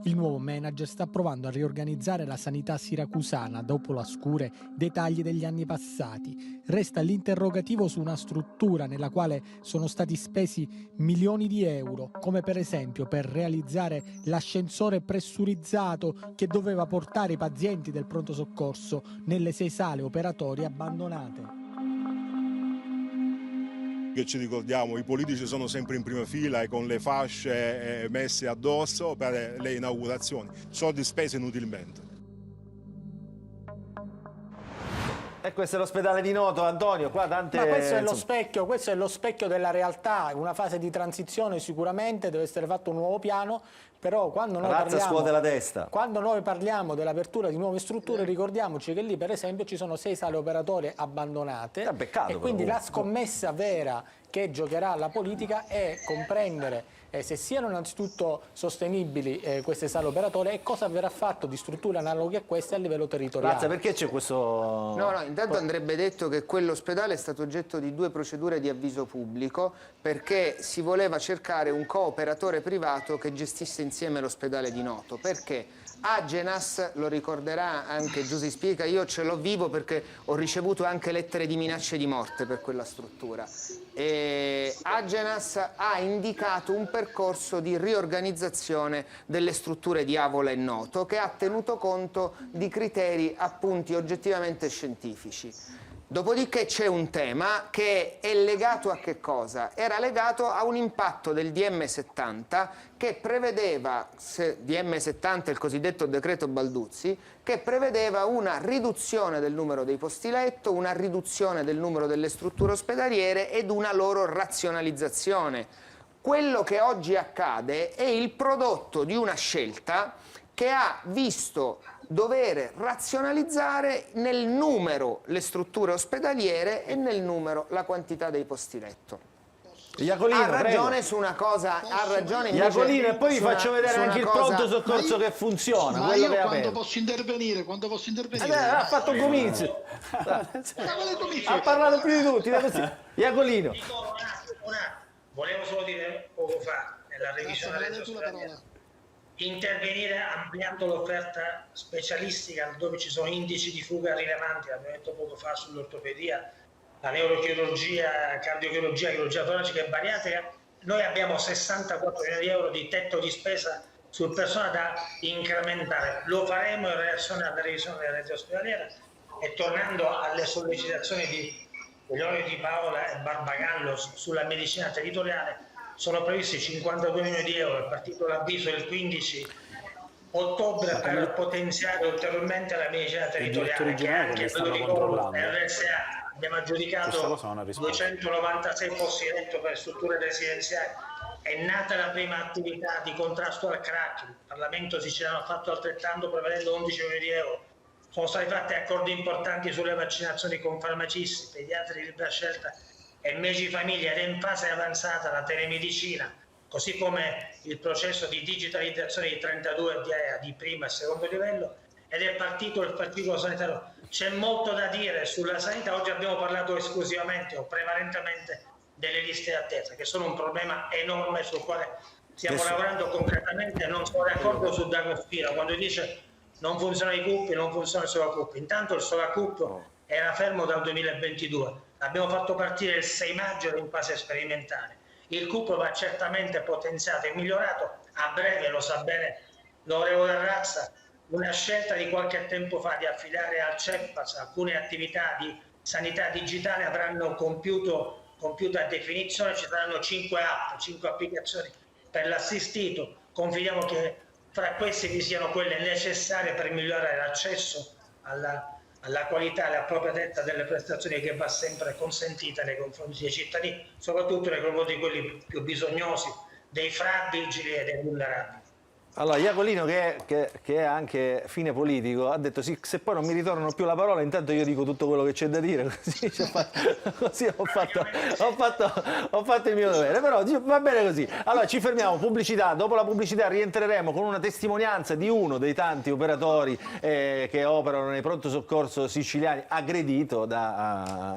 Il nuovo manager sta provando a riorganizzare la sanità siracusana dopo la scure dei tagli degli anni passati. Resta l'interrogativo su una struttura nella quale sono stati spesi milioni di euro, come per esempio per realizzare l'ascensore pressurizzato che doveva portare i pazienti del pronto soccorso nelle 6 sale operatorie abbandonate. Che ci ricordiamo, i politici sono sempre in prima fila e con le fasce messe addosso per le inaugurazioni, soldi spesi inutilmente. E questo è l'ospedale di Noto, Antonio, qua tante... Ma questo è lo specchio della realtà, una fase di transizione sicuramente, deve essere fatto un nuovo piano, però quando noi parliamo dell'apertura di nuove strutture, ricordiamoci che lì per esempio ci sono 6 sale operatorie abbandonate, e quindi la scommessa vera che giocherà la politica è comprendere se siano innanzitutto sostenibili queste sale operatorie e cosa verrà fatto di strutture analoghe a queste a livello territoriale. Grazie, perché c'è questo... No, intanto andrebbe detto che quell'ospedale è stato oggetto di 2 procedure di avviso pubblico perché si voleva cercare un cooperatore privato che gestisse insieme l'ospedale di Noto. Perché? Agenas, lo ricorderà anche Giusy Spica, io ce l'ho vivo perché ho ricevuto anche lettere di minacce di morte per quella struttura. Agenas ha indicato un percorso di riorganizzazione delle strutture di Avola e Noto che ha tenuto conto di criteri appunti oggettivamente scientifici. Dopodiché c'è un tema che è legato a che cosa? Era legato a un impatto del DM70 che prevedeva, DM70 il cosiddetto decreto Balduzzi, che prevedeva una riduzione del numero dei posti letto, una riduzione del numero delle strutture ospedaliere ed una loro razionalizzazione. Quello che oggi accade è il prodotto di una scelta che ha visto dover razionalizzare nel numero le strutture ospedaliere e nel numero la quantità dei posti letto. Iacolino, ha ragione prego. Su una cosa, ha ragione invece Iacolino, e poi vi su una- faccio vedere su una anche il cosa- pronto soccorso che funziona, Ma quello io che è quando aperto. posso intervenire? Quando posso intervenire? Ha fatto un comizio. Ha parlato più di tutti. Iacolino. Volevo solo dire poco fa, nella revisione delle sostanze, intervenire ampliando l'offerta specialistica dove ci sono indici di fuga rilevanti, abbiamo detto poco fa sull'ortopedia, la neurochirurgia, cardiochirurgia, chirurgia toracica e bariatrica. Noi abbiamo 64 milioni di euro di tetto di spesa sul personale da incrementare. Lo faremo in relazione alla revisione della rete ospedaliera e tornando alle sollecitazioni di Leone Di Paola e Barbagallo sulla medicina territoriale, sono previsti 52 milioni di euro, è partito l'avviso il 15 ottobre per potenziare ulteriormente la medicina territoriale, che anche quello di Coro RSA abbiamo aggiudicato 296 posti letto per strutture residenziali. È nata la prima attività di contrasto al crack, il Parlamento siciliano ha fatto altrettanto prevedendo 11 milioni di euro. Sono stati fatti accordi importanti sulle vaccinazioni con farmacisti, pediatri di libera scelta e medici di famiglia ed è in fase avanzata la telemedicina, così come il processo di digitalizzazione di 32 DAEA di primo e secondo livello ed è partito il fascicolo sanitario. C'è molto da dire sulla sanità, oggi abbiamo parlato esclusivamente o prevalentemente delle liste d'attesa, che sono un problema enorme sul quale stiamo lavorando concretamente. Non sono d'accordo su Dagospino quando dice non funzionano i CUP, non funziona il SOVACUP. Intanto il SOVACUP era fermo dal 2022, l'abbiamo fatto partire il 6 maggio in fase sperimentale. Il CUP va certamente potenziato e migliorato, a breve, lo sa bene l'onorevole Razza, una scelta di qualche tempo fa di affidare al CEPAS alcune attività di sanità digitale avranno compiuta definizione, ci saranno 5 app, 5 applicazioni per l'assistito, confidiamo che fra queste vi siano quelle necessarie per migliorare l'accesso alla qualità e all'appropriatezza delle prestazioni che va sempre consentita nei confronti dei cittadini, soprattutto nei confronti di quelli più bisognosi, dei fragili e dei vulnerabili. Allora, Iacolino, che è anche fine politico, ha detto sì, se poi non mi ritornano più la parola, intanto io dico tutto quello che c'è da dire, così ho fatto il mio dovere, però va bene così. Allora, ci fermiamo, pubblicità, dopo la pubblicità rientreremo con una testimonianza di uno dei tanti operatori che operano nei pronto soccorso siciliani, aggredito da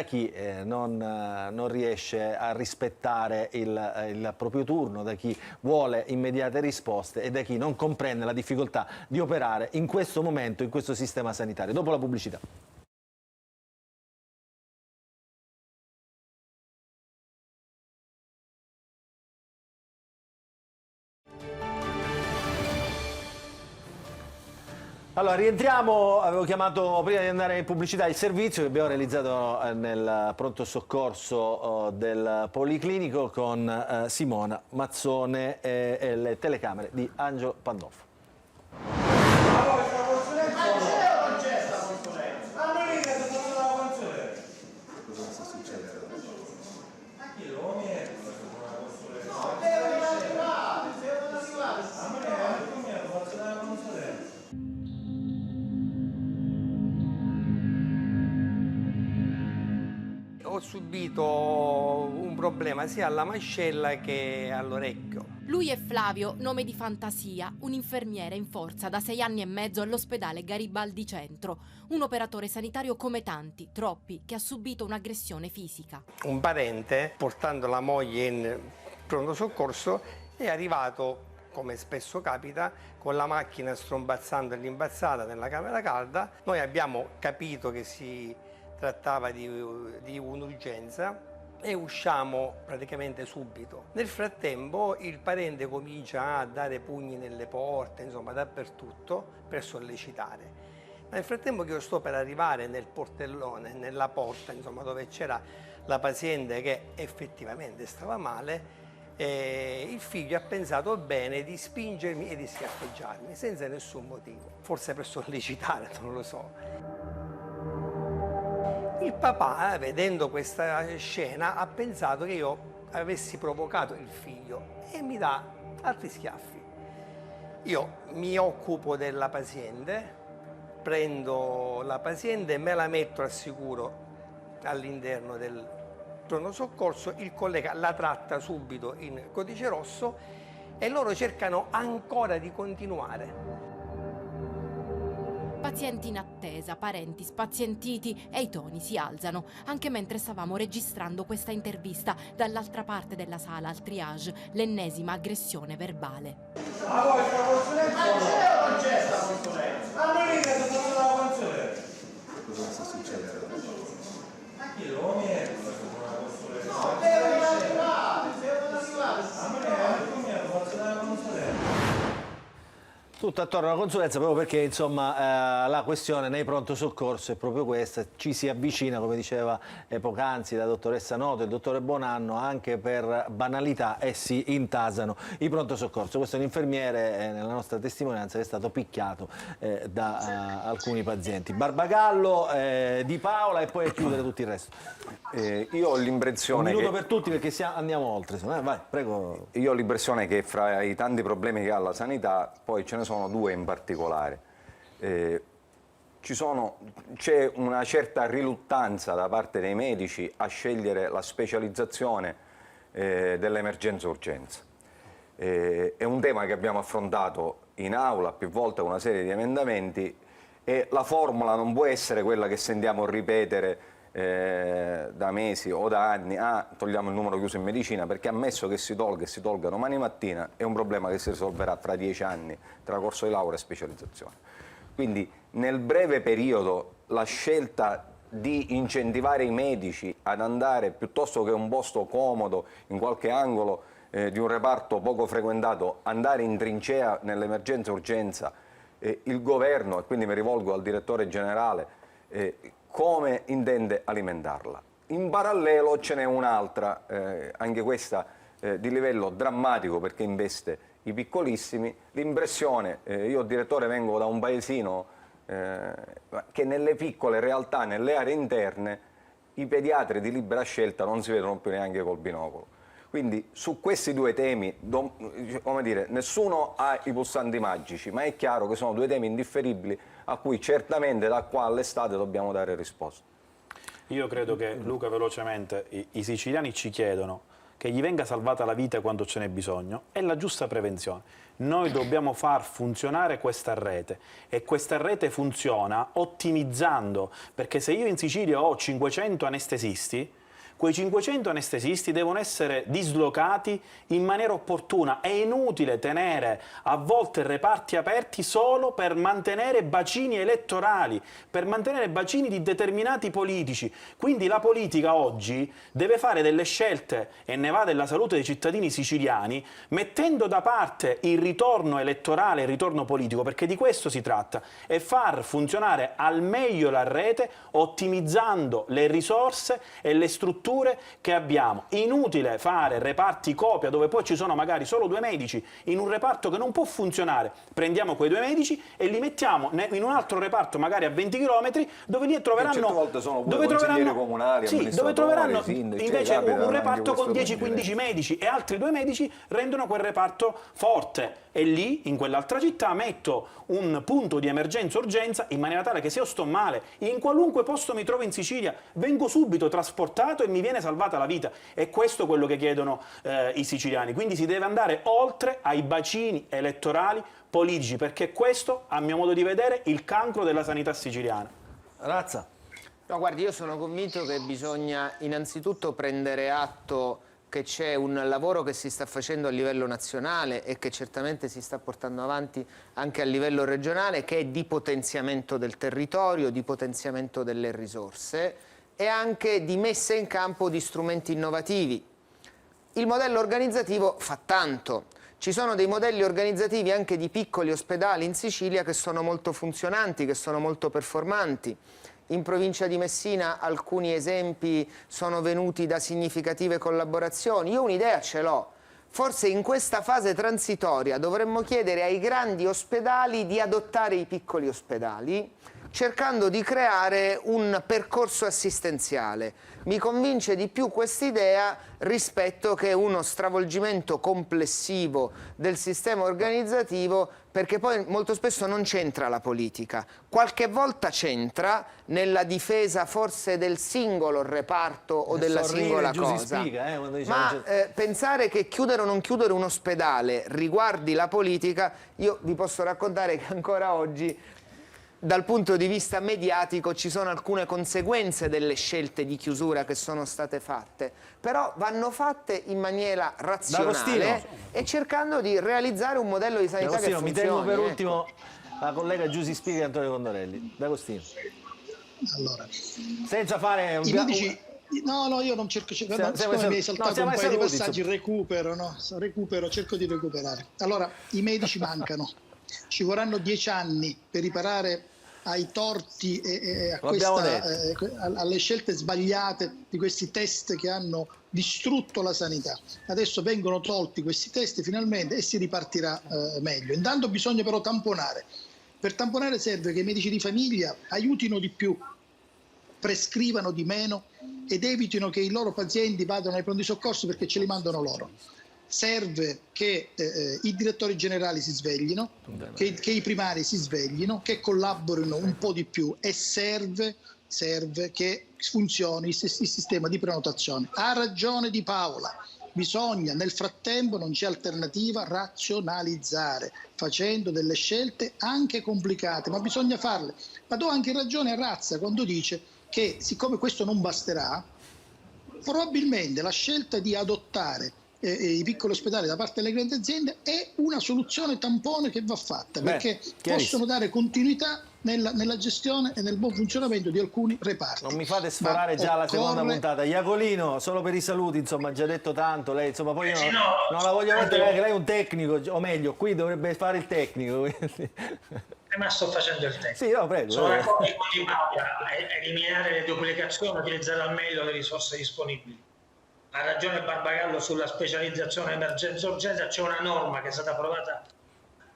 chi non riesce a rispettare il proprio turno, da chi vuole immediatamente risposte e da chi non comprende la difficoltà di operare in questo momento in questo sistema sanitario. Dopo la pubblicità. Allora, rientriamo, avevo chiamato prima di andare in pubblicità il servizio che abbiamo realizzato nel pronto soccorso del Policlinico con Simona Mazzone e le telecamere di Angelo Pandolfo. subito un problema sia alla mascella che all'orecchio. Lui è Flavio, nome di fantasia, un infermiere in forza da 6 anni e mezzo all'ospedale Garibaldi Centro, un operatore sanitario come tanti, troppi, che ha subito un'aggressione fisica. Un parente, portando la moglie in pronto soccorso, è arrivato, come spesso capita, con la macchina strombazzando all'imbazzata nella camera calda. Noi abbiamo capito che si trattava di un'urgenza e usciamo praticamente subito. Nel frattempo il parente comincia a dare pugni nelle porte, insomma dappertutto, per sollecitare. Nel frattempo che io sto per arrivare nel portellone, nella porta, insomma, dove c'era la paziente che effettivamente stava male, il figlio ha pensato bene di spingermi e di schiaffeggiarmi senza nessun motivo, forse per sollecitare, non lo so. Il papà, vedendo questa scena, ha pensato che io avessi provocato il figlio e mi dà altri schiaffi. Io mi occupo della paziente, prendo la paziente e me la metto al sicuro all'interno del pronto soccorso. Il collega la tratta subito in codice rosso e loro cercano ancora di continuare. Pazienti in attesa, parenti spazientiti e i toni si alzano. Anche mentre stavamo registrando questa intervista, dall'altra parte della sala al triage, l'ennesima aggressione verbale. Ma poi sta consulenza non c'è sta consulenza. Ma non è che sta facendo la consulenza. Cosa sta succedendo? Ma chi lo merita una consulenza? No, devono arrivare. A me come faccio la consulenza? Tutto attorno alla consulenza, proprio perché insomma la questione nei pronto soccorso è proprio questa, ci si avvicina, come diceva poc'anzi la dottoressa Noto e il dottore Bonanno, anche per banalità e si intasano i pronto soccorso. Questo è un infermiere nella nostra testimonianza che è stato picchiato da alcuni pazienti. Barbagallo, Di Paola e poi a chiudere tutto il resto. Io ho l'impressione un minuto per tutti perché andiamo oltre. Vai, prego. Io ho l'impressione che fra i tanti problemi che ha la sanità poi ce ne sono due in particolare. C'è una certa riluttanza da parte dei medici a scegliere la specializzazione dell'emergenza urgenza. È un tema che abbiamo affrontato in aula più volte con una serie di emendamenti e la formula non può essere quella che sentiamo ripetere da mesi o da anni: togliamo il numero chiuso in medicina, perché ammesso che si tolga domani mattina è un problema che si risolverà fra 10 anni tra corso di laurea e specializzazione. Quindi nel breve periodo la scelta di incentivare i medici ad andare, piuttosto che un posto comodo in qualche angolo di un reparto poco frequentato, andare in trincea nell'emergenza urgenza, il governo, e quindi mi rivolgo al direttore generale, come intende alimentarla. In parallelo ce n'è un'altra, anche questa di livello drammatico perché investe i piccolissimi. L'impressione, io direttore vengo da un paesino che nelle piccole realtà, nelle aree interne, i pediatri di libera scelta non si vedono più neanche col binocolo. Quindi su questi due temi, come dire, nessuno ha i pulsanti magici, ma è chiaro che sono due temi indifferibili a cui certamente da qua all'estate dobbiamo dare risposta. Io credo che, Luca, velocemente, i siciliani ci chiedono che gli venga salvata la vita quando ce n'è bisogno e la giusta prevenzione. Noi dobbiamo far funzionare questa rete e questa rete funziona ottimizzando, perché se io in Sicilia ho 500 anestesisti, quei 500 anestesisti devono essere dislocati in maniera opportuna. È inutile tenere a volte reparti aperti solo per mantenere bacini elettorali, per mantenere bacini di determinati politici. Quindi la politica oggi deve fare delle scelte, e ne va della salute dei cittadini siciliani, mettendo da parte il ritorno elettorale, il ritorno politico, perché di questo si tratta, e far funzionare al meglio la rete, ottimizzando le risorse e le strutture strutture che abbiamo. Inutile fare reparti copia dove poi ci sono magari solo 2 medici in un reparto che non può funzionare. Prendiamo quei 2 medici e li mettiamo in un altro reparto magari a 20 km dove lì troveranno, certe volte sono pure consiglieri comunali, dove troveranno sindaci, invece un reparto con questo 10-15 medici e altri 2 medici rendono quel reparto forte. E lì, in quell'altra città, metto un punto di emergenza-urgenza in maniera tale che se io sto male, in qualunque posto mi trovo in Sicilia, vengo subito trasportato e mi viene salvata la vita. E questo è quello che chiedono i siciliani. Quindi si deve andare oltre ai bacini elettorali politici, perché questo, a mio modo di vedere, è il cancro della sanità siciliana. Razza. No, guardi, io sono convinto che bisogna innanzitutto prendere atto che c'è un lavoro che si sta facendo a livello nazionale e che certamente si sta portando avanti anche a livello regionale, che è di potenziamento del territorio, di potenziamento delle risorse e anche di messa in campo di strumenti innovativi. Il modello organizzativo fa tanto. Ci sono dei modelli organizzativi anche di piccoli ospedali in Sicilia che sono molto funzionanti, che sono molto performanti. In provincia di Messina alcuni esempi sono venuti da significative collaborazioni. Io un'idea ce l'ho. Forse in questa fase transitoria dovremmo chiedere ai grandi ospedali di adottare i piccoli ospedali, cercando di creare un percorso assistenziale. Mi convince di più quest'idea rispetto che uno stravolgimento complessivo del sistema organizzativo, perché poi molto spesso non c'entra la politica. Qualche volta c'entra nella difesa forse del singolo reparto o della singola cosa. Ma pensare che chiudere o non chiudere un ospedale riguardi la politica, io vi posso raccontare che ancora oggi dal punto di vista mediatico ci sono alcune conseguenze delle scelte di chiusura che sono state fatte, però vanno fatte in maniera razionale e cercando di realizzare un modello di sanità che funzioni. Mi tengo per ultimo la collega Giusy Spiga e Antonio Condorelli. D'Agostino. Allora, senza fare un... No, io non cerco, siccome mi hai saltato un paio di passaggi, recupero, cerco di recuperare. Allora, i medici mancano, ci vorranno 10 anni per riparare ai torti e alle scelte sbagliate di questi test che hanno distrutto la sanità. Adesso vengono tolti questi test finalmente e si ripartirà meglio. Intanto bisogna però tamponare. Per tamponare serve che i medici di famiglia aiutino di più, prescrivano di meno ed evitino che i loro pazienti vadano ai pronti soccorso perché ce li mandano loro. Serve che i direttori generali si sveglino, che i primari si sveglino, che collaborino un po' di più e serve che funzioni il sistema di prenotazione. Ha ragione Di Paola, bisogna nel frattempo, non c'è alternativa, razionalizzare, facendo delle scelte anche complicate, ma bisogna farle. Ma do anche ragione a Razza quando dice che siccome questo non basterà, probabilmente la scelta di adottare i piccoli ospedali da parte delle grandi aziende è una soluzione tampone che va fatta, perché possono dare continuità nella gestione e nel buon funzionamento di alcuni reparti. Non mi fate sforare già la seconda puntata. Iacolino, solo per i saluti, insomma, ha già detto tanto, lei insomma poi io non la voglio mettere perché lei è un tecnico, o meglio, qui dovrebbe fare il tecnico. Ma sto facendo il tecnico. Sì, no, prego. Sono d'accordo con Di Paola, eliminare le duplicazioni, utilizzare al meglio le risorse disponibili. Ha ragione Barbagallo sulla specializzazione emergenza-urgenza, c'è una norma che è stata approvata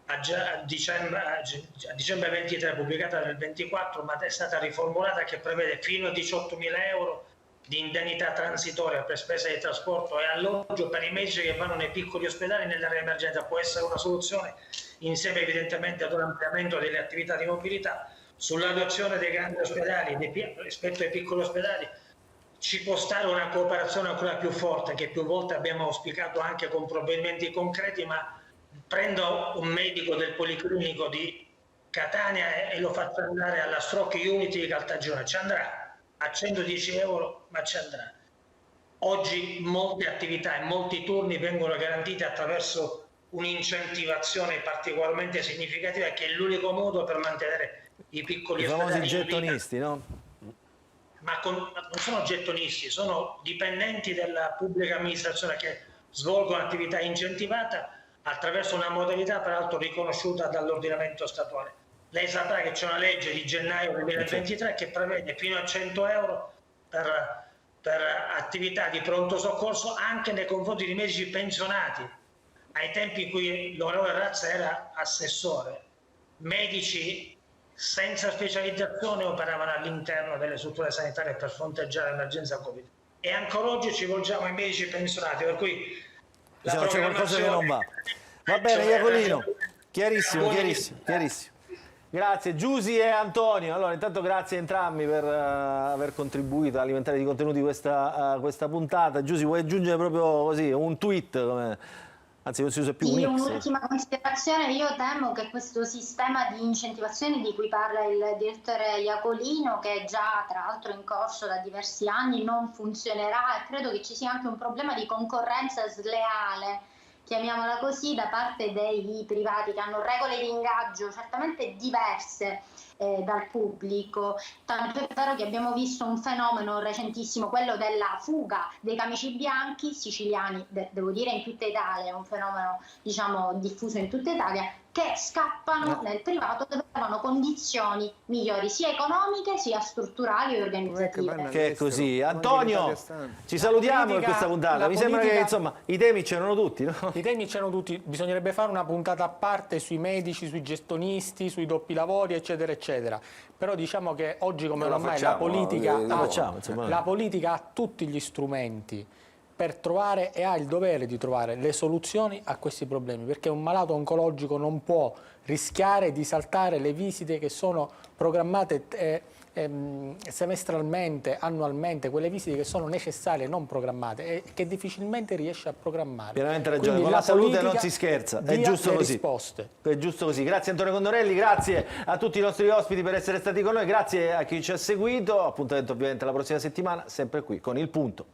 a dicembre 23, pubblicata nel 24, ma è stata riformulata, che prevede fino a 18.000 euro di indennità transitoria per spese di trasporto e alloggio per i medici che vanno nei piccoli ospedali nell'area emergenza. Può essere una soluzione insieme evidentemente ad un ampliamento delle attività di mobilità. Sull'adozione dei grandi ospedali rispetto ai piccoli ospedali ci può stare una cooperazione ancora più forte, che più volte abbiamo auspicato anche con provvedimenti concreti, ma prendo un medico del Policlinico di Catania e lo faccio andare alla Stroke Unity di Caltagirone, ci andrà a 110 euro, ma ci andrà. Oggi molte attività e molti turni vengono garantiti attraverso un'incentivazione particolarmente significativa, che è l'unico modo per mantenere i piccoli ospedali. I famosi gettonisti, no? Ma non sono gettonisti, sono dipendenti della pubblica amministrazione che svolgono attività incentivata attraverso una modalità peraltro riconosciuta dall'ordinamento statuale. Lei saprà che c'è una legge di gennaio 2023 che prevede fino a 100 euro per per attività di pronto soccorso anche nei confronti di medici pensionati, ai tempi in cui l'onorevole Razza era assessore. Medici senza specializzazione operavano all'interno delle strutture sanitarie per fronteggiare l'emergenza Covid. E ancora oggi ci volgiamo ai medici pensionati, per cui c'è qualcosa che non va. Va bene, Iacolino, chiarissimo, chiarissimo, chiarissimo. Grazie Giusy e Antonio. Allora, intanto grazie a entrambi per aver contribuito a alimentare di contenuti questa puntata. Giusy, vuoi aggiungere proprio così un tweet? Anzi, non si usa più un X. Un'ultima considerazione: io temo che questo sistema di incentivazione di cui parla il direttore Iacolino, che è già tra l'altro in corso da diversi anni, non funzionerà, e credo che ci sia anche un problema di concorrenza sleale, chiamiamola così, da parte dei privati che hanno regole di ingaggio certamente diverse dal pubblico. Tanto è vero che abbiamo visto un fenomeno recentissimo, quello della fuga dei camici bianchi siciliani, devo dire in tutta Italia, è un fenomeno diciamo diffuso in tutta Italia, che scappano nel privato dove avevano condizioni migliori sia economiche sia strutturali e organizzative. Che è così. Antonio, ci salutiamo in questa puntata. Mi sembra che insomma i temi c'erano tutti, no? I temi c'erano tutti, bisognerebbe fare una puntata a parte sui medici, sui gestionisti, sui doppi lavori, eccetera, eccetera. Però diciamo che oggi come ormai la politica ha tutti gli strumenti per trovare e ha il dovere di trovare le soluzioni a questi problemi, perché un malato oncologico non può rischiare di saltare le visite che sono programmate semestralmente, annualmente, quelle visite che sono necessarie, non programmate, e che difficilmente riesce a programmare. Pienamente ragione, con la salute non si scherza, è giusto così. Risposte. È giusto così. Grazie Antonio Condorelli, grazie a tutti i nostri ospiti per essere stati con noi, grazie a chi ci ha seguito, appuntamento ovviamente la prossima settimana, sempre qui con Il Punto.